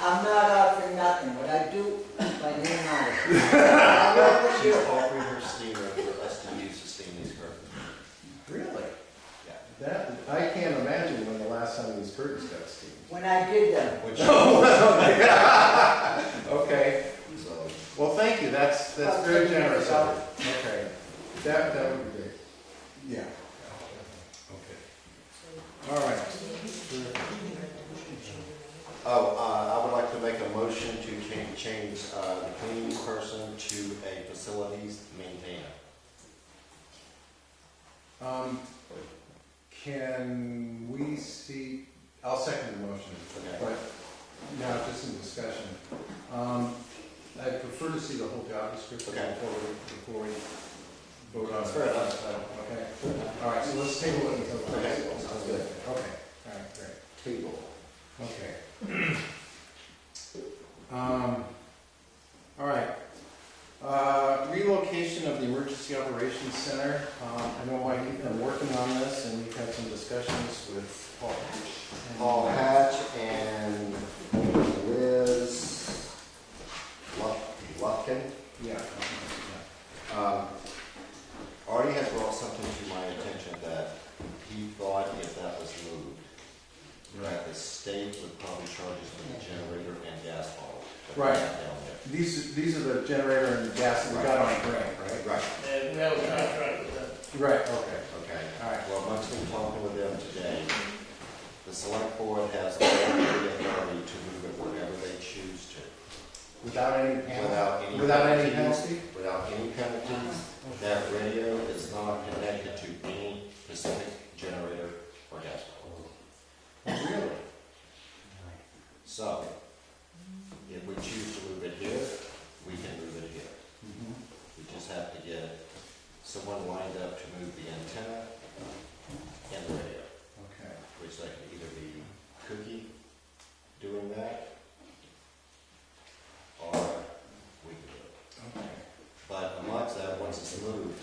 I'm not offering nothing. What I do, my name on it. I work with She's you. offering her steamer for us to use to steam these curtains. Really? Yeah. That, I can't imagine when the last time these curtains got steamed. When I did them. Which, Okay, so, well, thank you, that's very generous of you. Okay, that would be great. Yeah. Okay. All right. oh, I would like to make a motion to change the cleaning person to a facilities maintainer. Can we see, I'll second the motion, Okay. but now just in discussion. I prefer to see the whole job description Okay. before we vote on it. Fair enough. Okay, all right, so let's table it until. Okay, sounds good. Okay, all right, great. Table. Okay. All right. Relocation of the Emergency Operations Center. I know Mike, you've been working on this and you've had some discussions with Paul. Paul Hatch and Liz Lufkin. Yeah. Artie had brought something to my attention that he thought if that was moved, that the state would probably charge us for the generator and gas bottle. that we Right. have down there. These are the generator and gas that we got on grant, right? Right, And we have a contract with them. Right, okay. okay. All right. Well, once we're talking with them today, the select board has the authority to move it wherever they choose to. Without any penalty? Without any penalty? Without any penalties. That radio is not connected to any specific generator or gas bottle. Really? So, if we choose to move it here, we can move it here. We just have to get someone lined up to move the antenna and the radio, Okay. which they can either be Cookie doing that, or we can do it. Okay. But amongst that, once it's moved,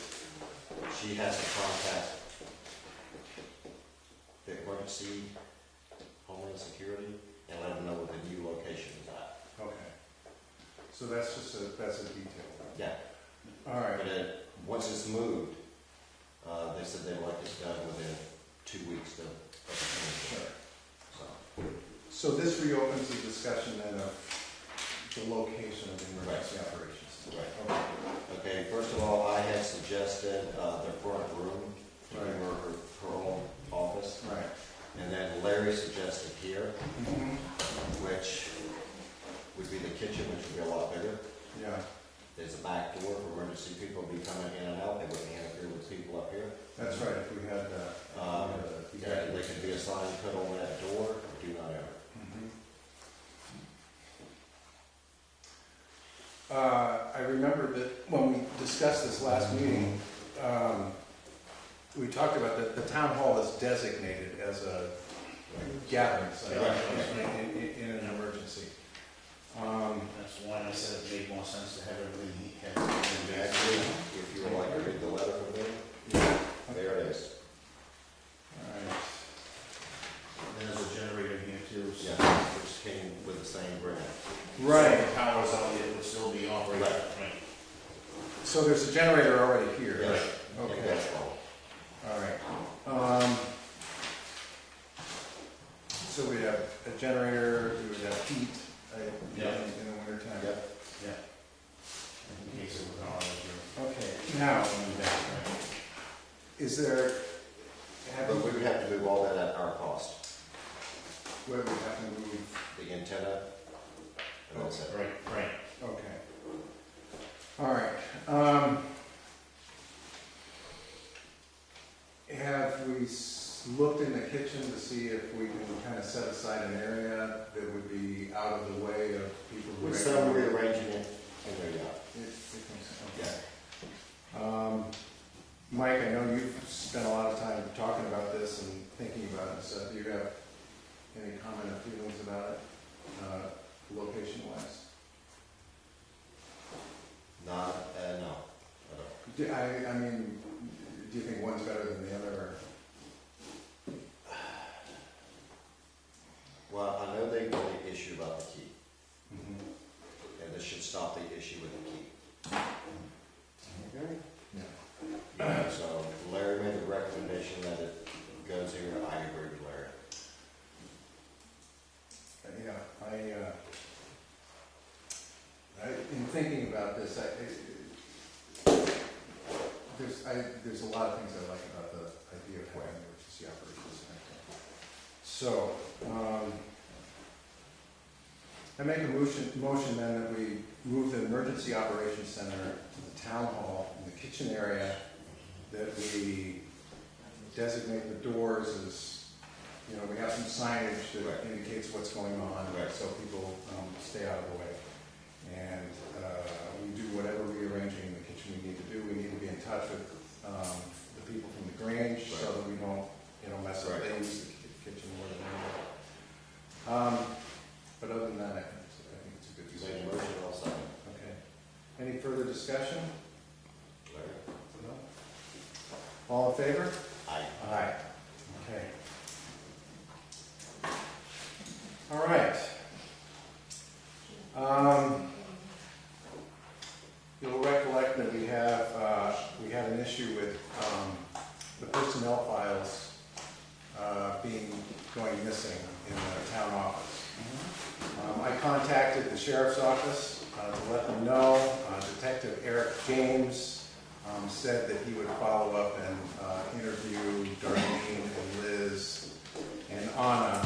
she has to contact the emergency Homeland Security and let them know what the new location is at. Okay. So that's just that's a detail. Yeah. All right. But once it's moved, they said they'd like this done within 2 weeks of the Sure. So, So this reopens the discussion then of the location of the emergency operations. right. Okay. Okay, first of all, I had suggested their front room to Right. give her own office. Right. And then Larry suggested here, Mm-hmm. which would be the kitchen, which would be a lot bigger. Yeah, There's a back door for emergency people be coming in and out. They wouldn't interfere with people up here. that's right. If we had, Yeah, they could be a sign put on that door, do not enter. Mhm. I remember that when we discussed this last meeting, we talked about that the town hall is designated as a gathering site in an emergency. That's why I said it made more sense to have everything he has. Actually, if you would like to read the letter from them, there it is. All right. There's a generator here too, so. Yeah, which came with the same grant. Right. So the power's out, it would still be operating. Right. So there's a generator already here. Yes. Okay. And that's all. All right. So we have a generator, we would have heat Yeah. in the winter time. Yep. In case it was ours Okay, now, is there, But we would have to move all that at our cost. where we have to move, The antenna, and that's it. or. Right. okay. All right. Have we looked in the kitchen to see if we can kind of set aside an area that would be out of the way of people who... With some rearranging it in there, yeah. Mike, I know you've spent a lot of time talking about this and thinking about it, so do you have any comment or feelings about it, location-wise? Not, no, I don't. I mean, do you think one's better than the other, or? Well, I know they got the issue about the key, Mhm. and this should stop the issue with the key. Okay. Yeah. Yeah, so Larry made the recommendation that it goes here, I agree with Larry. Yeah, in thinking about this, there's a lot of things I like about the idea of having the emergency operations center. So, I make a motion then that we move the emergency operations center to the town hall in the kitchen area, that we designate the doors as, we have some signage that Right. indicates what's going on, Right. so people stay out of the way. And we do whatever rearranging in the kitchen we need to do. We need to be in touch with the people from the Grange, so Right. that we don't, mess up. Right. They use the kitchen more than anybody. But other than that, I think it's a good Make a decision. motion, I'll second. Okay. Any further discussion? Larry? No? All in favor? Aye. Aye. Okay. All right. You'll recollect that we had an issue with the personnel files going missing in the town office. I contacted the sheriff's office to let them know. Detective Eric James said that he would follow up and interview Darlene and Liz and Anna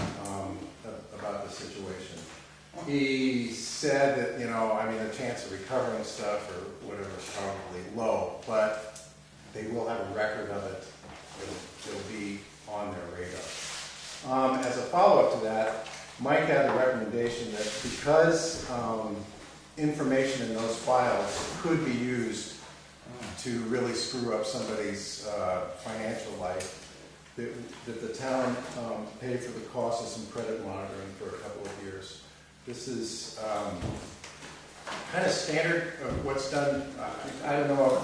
about the situation. He said that, the chance of recovering stuff or whatever is probably low, but they will have a record of it. It'll be on their radar. As a follow-up to that, Mike had the recommendation that because information in those files could be used to really screw up somebody's financial life, that the town paid for the cost of some credit monitoring for a couple of years. This is kind of standard of what's done. I don't know,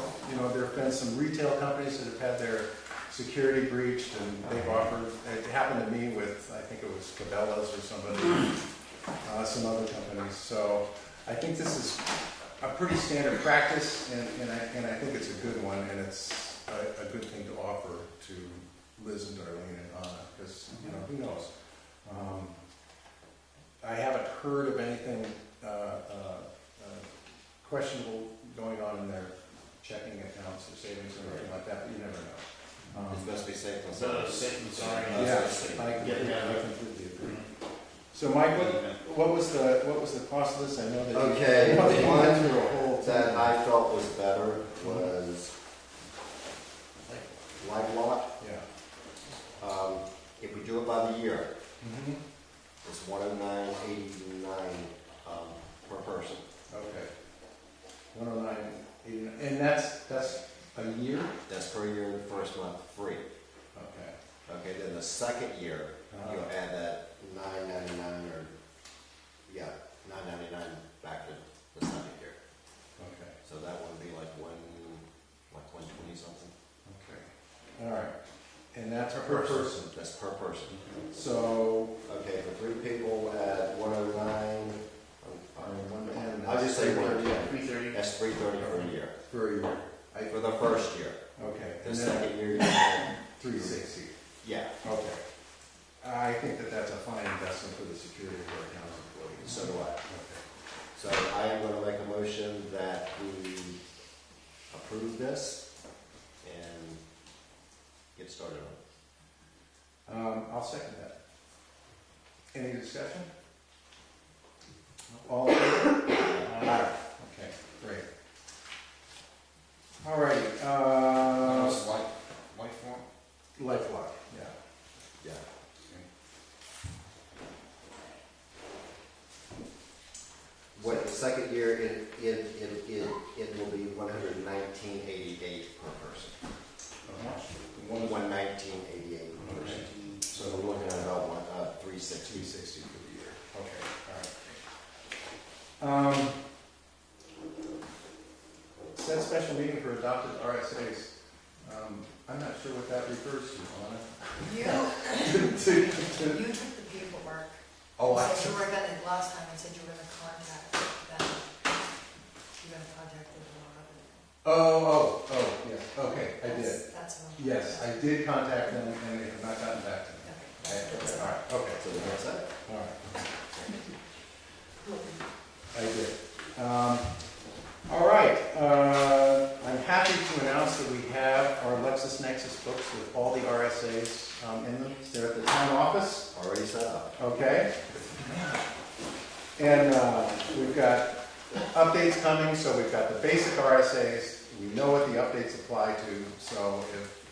there have been some retail companies that have had their security breached, and they've offered, it happened to me with, I think it was Cabela's or somebody, some other companies. So I think this is a pretty standard practice, and I think it's a good one, and it's a good thing to offer to Liz and Darlene and Anna, because, who knows? I haven't heard of anything questionable going on in their checking accounts or savings or anything like that, but you never know. It's best to be safe than So, sorry. safe and sorry. Yeah, I completely agree. So Mike, what was the cost of this? I know that Okay, you went one through a whole that thing. I felt was better was LifeLock. Yeah. If we do it by the year, Mhm. it's $109.89 per person. Okay. 109.89, and that's a year? That's per year, the first month free. Okay. Okay, then the second year, you'll add that $9.99 or, $9.99 back to the second year. Okay. So that would be like 120 something. Okay. All right. And that's per person. That's per person. So, Okay, for 3 people at 109, and I'll just say 110. 330. That's $330 for a year. for a year. For the first year. Okay. The And then second year, you get, 360. yeah, Okay. I think that's a fine investment for the security of our town employees. so do I. Okay. So I am going to make a motion that we approve this and get started on it. I'll second that. Any discussion? All in favor? Aye. Okay, great. All righty. White form? LifeLock, yeah. Yeah. What, the second year, it will be $119.88 per person. set special meeting for adopted RSAs. I'm not sure what that refers to, Alana. You, To- you took the paperwork. Oh, I, Said you were gonna, last time I said you were gonna contact them. You're gonna contact them tomorrow. yes, okay, I did. That's one. Yes, I did contact them and they have not gotten back to me. Okay, that's All right, okay. So what's that? All right. I did. All right, I'm happy to announce that we have our LexisNexis books with all the RSAs in them. They're at the town office. Already set up. Okay. And we've got updates coming, so we've got the basic RSAs. We know what the updates apply to, so if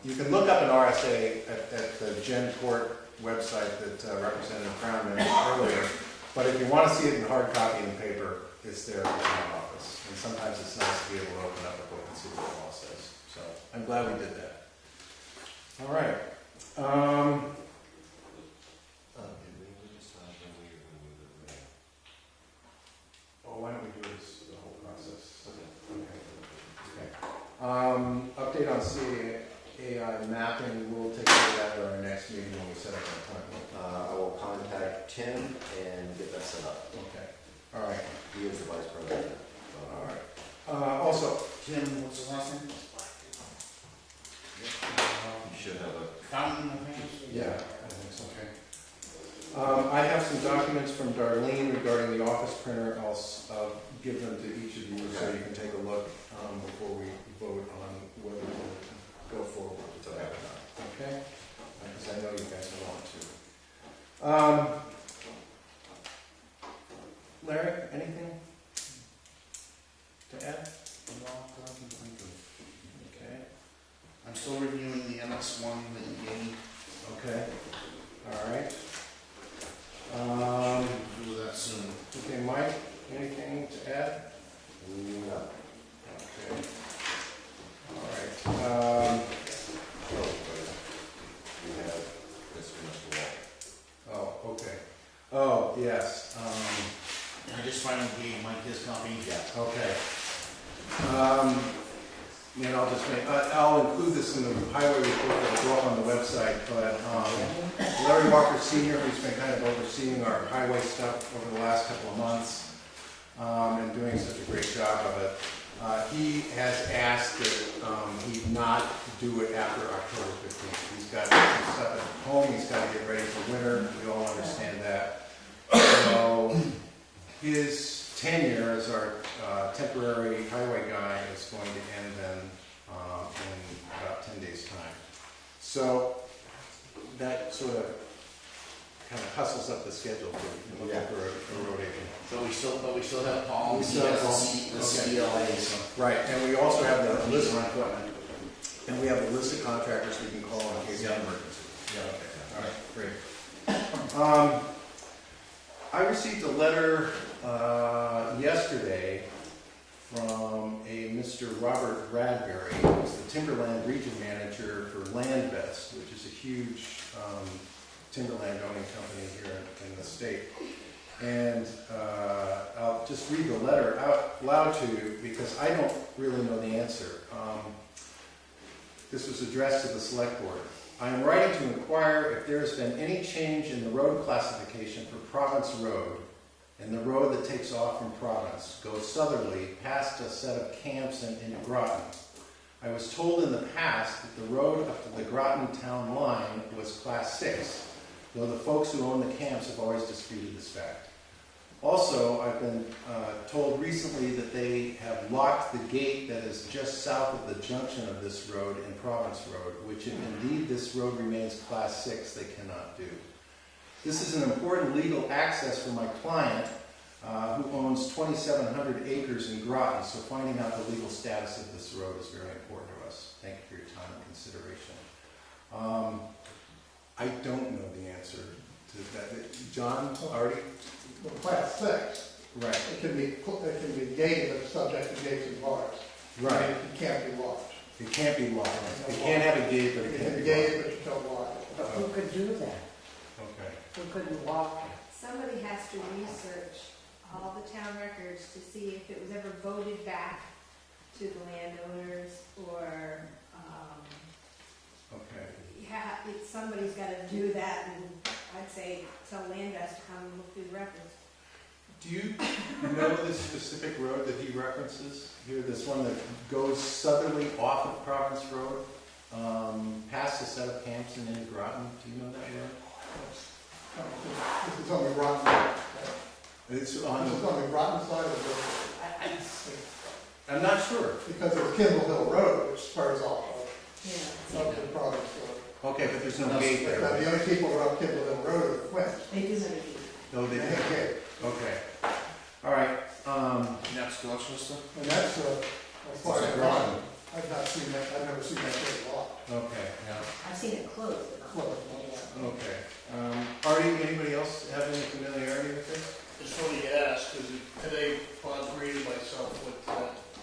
you can look up an RSA at the Gen Court website that Representative Brown mentioned earlier, but if you want to see it in hard copy and paper, it's there at the town office. And sometimes it's nice to be able to open up a book and see what the law says. So I'm glad we did that. All right. Why don't we do this the whole process? Okay. Update on CAI mapping. We'll take care of that at our next meeting when we set up an appointment. I will contact Tim and get that set up. Okay. All right. He is the vice president. All right. Also, Tim, what's his last name? You should have a. Fountain of Hands? yeah, I think so. Okay. I have some documents from Darlene regarding the office printer. I'll give them to each of you so you can take a look before we vote on whether we'll go forward with that or not. Okay? Because I know you guys want to. Larry, anything to add? Okay. I'm still reviewing the MS1 that you gave me. Okay. All right. We'll do that soon. Okay, Mike, anything to add? No. Okay. All right. We have this for Mr. Wall. Oh, okay. Oh, yes. I just finally gave Mike his copy. Yeah. Okay. And I'll include this in the highway report that will go up on the website, but Larry Walker Sr., who's been kind of overseeing our highway stuff over the last couple of months and doing such a great job of it, he has asked that he not do it after October 15th. He's got some stuff at home, he's got to get ready for winter, we all understand that. So his tenure as our temporary highway guy is going to end then in about 10 days' time. So that sort of kind of hustles up the schedule for looking for a road agent. But we still have Paul. We still have Paul. The CLAs. Right, and we also have the list of equipment, and we have a list of contractors we can call in case of emergency. Yeah, okay, all right, great. I received a letter yesterday from a Mr. Robert Bradbury, who's the Timberland Region Manager for Landvest, which is a huge timberland owning company here in the state. And I'll just read the letter out loud to you because I don't really know the answer. This was addressed to the Select Board. I am writing to inquire if there has been any change in the road classification for Province Road, and the road that takes off from Province goes southerly past a set of camps and into Groton. I was told in the past that the road up to the Groton town line was Class 6, though the folks who own the camps have always disputed this fact. Also, I've been told recently that they have locked the gate that is just south of the junction of this road in Province Road, which if indeed this road remains Class 6, they cannot do. This is an important legal access for my client, who owns 2,700 acres in Groton, so finding out the legal status of this road is very important to us. Thank you for your time and consideration. I don't know the answer to that. John, Artie? Well, Class 6, Right. it can be gated, but it's subject to gates and bars. Right. It can't be locked. It can't be locked. It can't have a gate, but it It can't can be be locked. gated, but you don't lock it. But who could do that? Okay. Who couldn't walk it? Somebody has to research all the town records to see if it was ever voted back to the landowners, or, Okay. yeah, somebody's gotta do that, and I'd say tell Landvest to come and look through the records. Do you know the specific road that he references here, this one that goes southerly off of Province Road, past the set of camps and into Groton? Do you know that road? This is on the Groton side. It's on This is the, on the Groton side of I'm not sure. because of Kimball Hill Road, which spurs off Yeah. of the Province Road. Okay, but there's no gate But there. the only people who are up Kimball Hill Road are the Quins. They do have a deed. No, they They don't. have a gate. Okay. All right. And that's Dorchester? And that's, as far as Groton, I've not seen that, I've never seen that gate locked. Okay. I've seen it closed, but not. Well, Okay. Artie, anybody else have any familiarity with this? It's funny you ask, because today Bob greeted myself with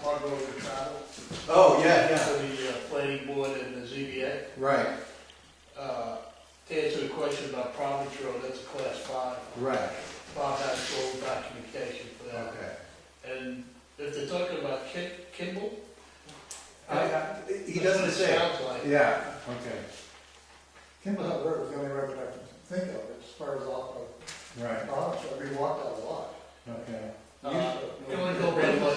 Hard Road to Travel. Oh, yeah, For the planning board and the ZBA. Right, To answer the question about Province Road, that's a class 5. right. Bob has full documentation for that. Okay. And if they're talking about Kimball? He doesn't that's what say. it sounds like. Yeah, okay, Kimball Hill Road is the only road that I can think of that spurs off of right, Province Road. We walked that a lot. okay. You only go by what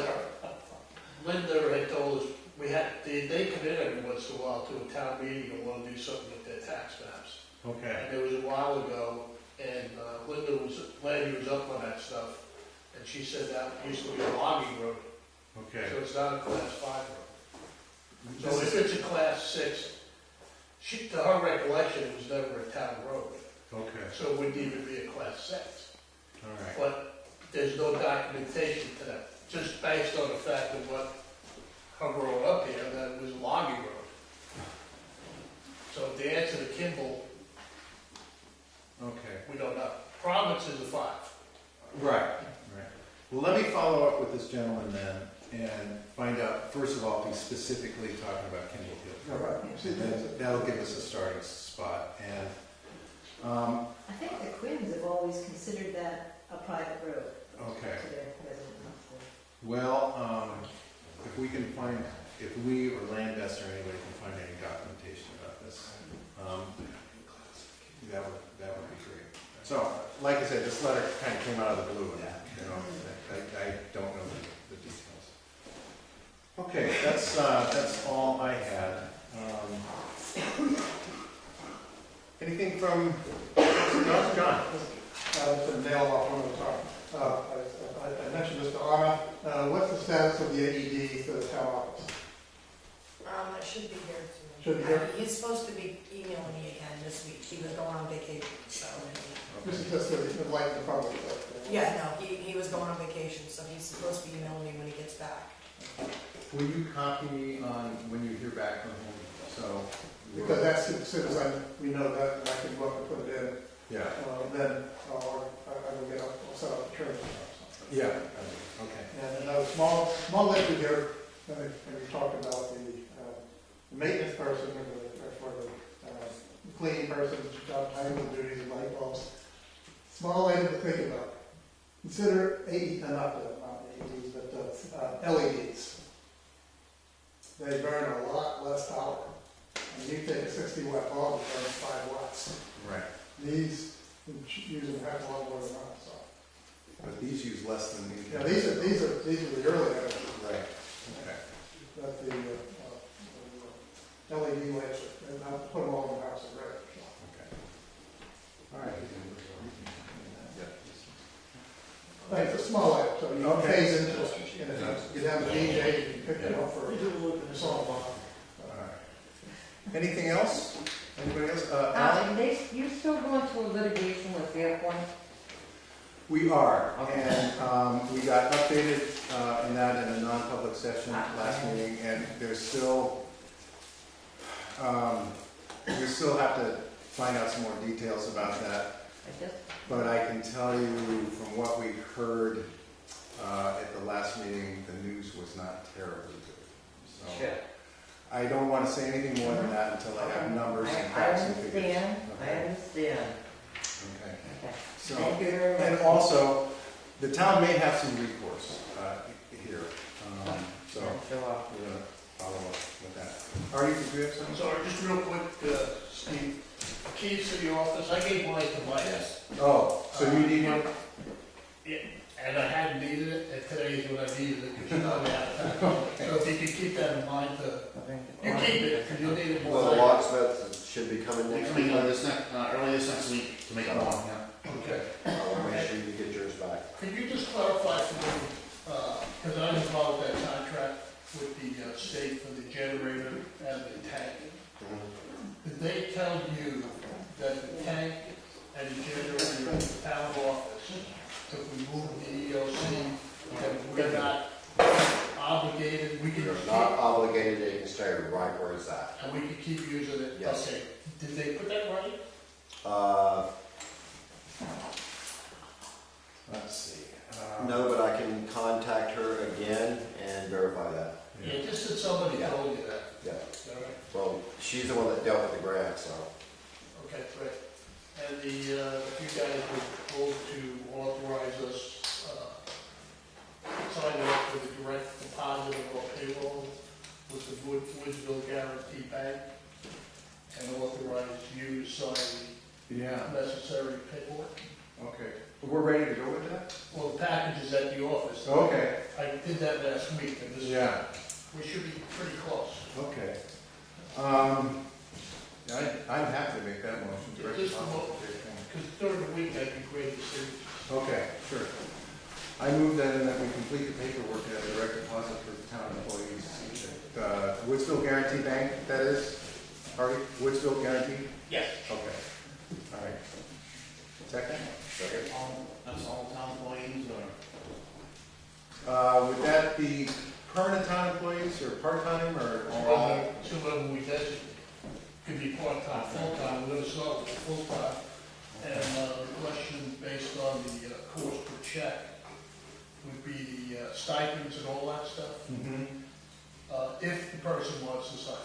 Linda had told us, they come in every once in a while to a town meeting and want to do something with their tax maps. Okay, And there was a while ago, and Linda Lanny was up on that stuff, and she said that used to be a logging road, okay. so it's not a class 5 road. So if it's a class 6, to her recollection, it was never a town road, Okay, so it wouldn't even be a class 6. all right. But there's no documentation to that, just based on the fact of what her growing up here, that it was a logging road. So the answer to Kimball, Okay, we don't know. Province is a 5. right, right. Well, let me follow up with this gentleman then and find out, first of all, if he's specifically talking about Kimball Hill. Yeah, right. See, And then that'll give us a starting spot. And I think the Quins have always considered that a private road okay, to their residents. well, if we can find, if we or Landvest or anybody can find any documentation about this, that would be great. So, like I said, this letter kind of came out of the blue, and I don't know the details. Okay, that's all I had. Anything from John? To nail off one at a time. I mentioned this to Anna. What's the status of the AED for the town office? It should be here soon. Should be here? He's supposed to be emailing me again this week. He was going on vacation, so. This is just to enlighten the public. But, Yeah, no, he was going on vacation, so he's supposed to be emailing me when he gets back. Will you copy me on when you hear back from him? So Because that's, as soon as we know that, and I can go up and put it in, yeah, then I will get up, I'll set up the training or something. yeah, okay. And another small list here, and we talked about the maintenance person, or the cleaning person, job title, duties, and light bulbs. Small item to think about. Consider not AEDs, but LEDs. They burn a lot less power. And you take a 60-watt bulb, it burns 5 watts. Right. These use a heck of a lot more than that, so. But these use less than these. Yeah, these are the early items. Right. Okay. That the LED lights, and I'll put them all in the house and ready. Okay. All right. It's a small item, so you can Okay. phase into it. And if you have a DJ, you can pick it up for a song. All right. Anything else? Anybody else? Alan? You still going through litigation with Fairpoint? We are, Okay. and we got updated in that in a non-public session last meeting, and there's still, we still have to find out some more details about that. But I can tell you from what we heard at the last meeting, the news was not terribly good. So I don't want to say anything more than that until I have numbers and facts and figures. I understand. Okay. Okay. So, Thank you very much. and also, the town may have some recourse here. So sure. We're gonna follow up with that. Artie, did you have I'm something? sorry, just real quick, Steve, keys to the office, I gave mine to Mike. Oh, so you need one? And I hadn't needed it, and today is when I needed it, because you know we have time. So if you could keep that in mind, you keep it, because you'll need it more Well, the later. locksmith should be coming They're next coming week. early this next week to make a lock, yeah. Okay. I'll make sure you get yours back. Could you just clarify for me, because I'm involved with that contract with the state for the generator and the tank. Did they tell you that the tank and the generator in the town office, if we move the EOC, that we're not obligated, we can You're keep, not obligated, they can stay right where it's at. and we can keep using it? Yes. Okay. Did they put that right? Let's see. No, but I can contact her again and verify that. Yeah, just that somebody Yeah. told you that. Yeah. All right. Well, she's the one that dealt with the grant, so. Okay, great. And you guys were told to authorize us, sign up for the direct deposit of our payroll with the Woodsville Guarantee Bank, and authorize you to sign Yeah, the necessary paperwork. okay. We're ready to go with that? Well, the package is at the office. Okay, I did that last week, and yeah, we should be pretty close. okay. I'm happy to make that motion. Direct Just a deposit. moment. Because during the week, I'd be great to see. Okay, sure. I move that we complete the paperwork at a direct deposit for the town employees. Woodsville Guarantee Bank, that is? Artie, Woodsville Guarantee? Yes. Okay, all right. Second? That's all town employees, or? Would that be permanent town employees or part-time or all? Two of them we designate. Could be part-time, full-time, we're gonna start with full-time. And the question based on the cost per check would be the stipends and all that stuff, Mm-hmm. if the person wants to sign up.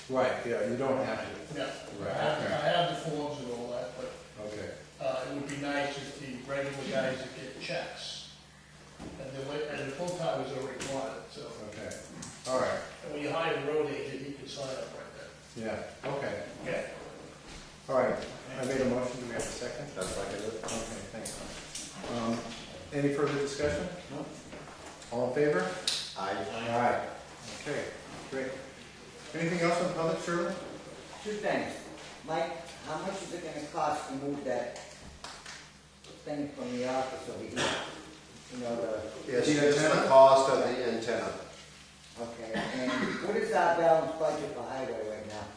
Right, yeah, you don't have to. Yeah, Right, I have the forms and all that, but okay. it would be nice if the regular guys that get checks, and the full-time is already wanted, so. Okay, all right, And when you hire a road agent, he can sign up right there. yeah, okay. Okay. All right, I made a motion, do we have a second? That's like it. Okay, thanks. Any further discussion? No? All in favor? Aye. Okay, great. Anything else on public, Shirley? Two things. Mike, how much is it gonna cost to move that thing from the office over here? You know, It's The just the antenna? cost of the antenna. okay, and what is our balanced budget for highway right now?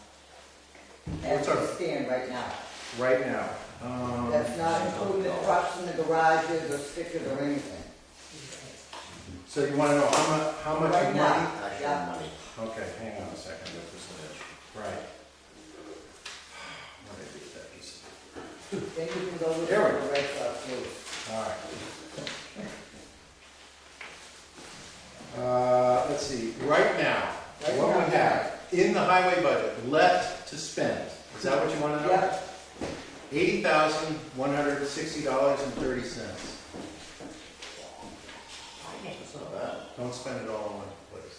As What's our- we stand right now. Right now. That's not including the trucks in the garages or stickers or anything. So you want to know how much Right money? now. Actual Yeah. money. Okay, hang on a second. Right. What did I do with that piece of paper? Then you can go look There we at the Red Sox too. All right. Let's see, right now, Right what now. we have in the highway budget left to spend, is that what you want to know? Yeah, $80,160.30. That's not bad. Don't spend it all in one place.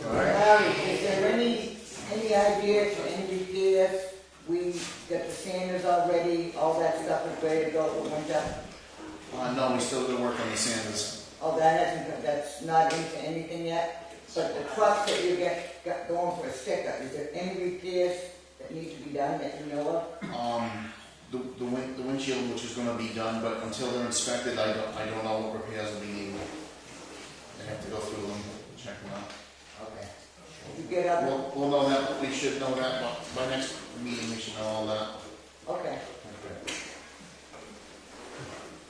All right. Larry, is there any idea for any repairs? We got the sanders already, all that stuff is ready to go for winter. No, we still gonna work on the sanders. Oh, that's not into anything yet? But the trucks that you got going for a sticker, is there any repairs that need to be done that you know of? The windshield, which is gonna be done, but until they're inspected, I don't know what repairs will be needed. They have to go through them, check them out. Okay. You get up, We'll know that, we should know that, by next meeting, we should know all that. okay. Okay.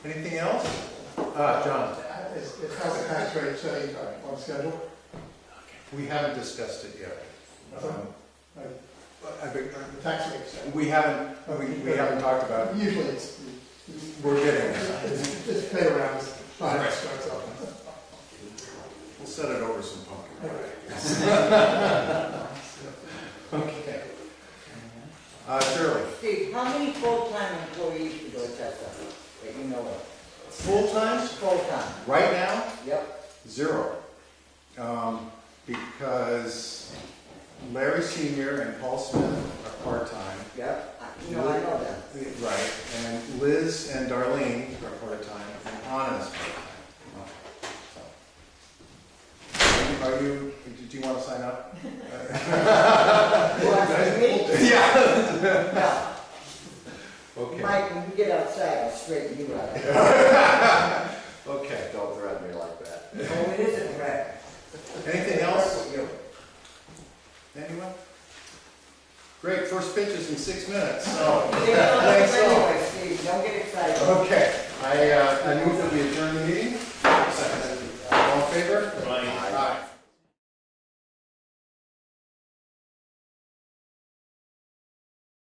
Anything else? John, How's the tax rate say on schedule? we haven't discussed it yet. I beg- The tax rate say. We haven't talked about it. Usually it's, We're getting there. it's paid around this time it starts up. We'll set it over some pumpkin. Okay. Shirley, Steve, how many full-time employees do Dorchester that you know of? full-time, Full-time, right now, yep. 0. Because Larry Senior and Paul Smith are part-time. Yep, I know that. Right, and Liz and Darlene are part-time, and Anna is part-time. Are you, do you want to sign up? You want to see me? Yeah. No. Okay. Mike, when you get outside, I'll straighten you out. Okay, don't threaten me like that. Oh, it isn't correct. Anything else? Work with you. Anyone? Great, first pitch is in 6 minutes, so. Thanks Thanks all. anyway, Steve, don't get excited. Okay, I move that we adjourn the meeting. All in favor? Right. Aye.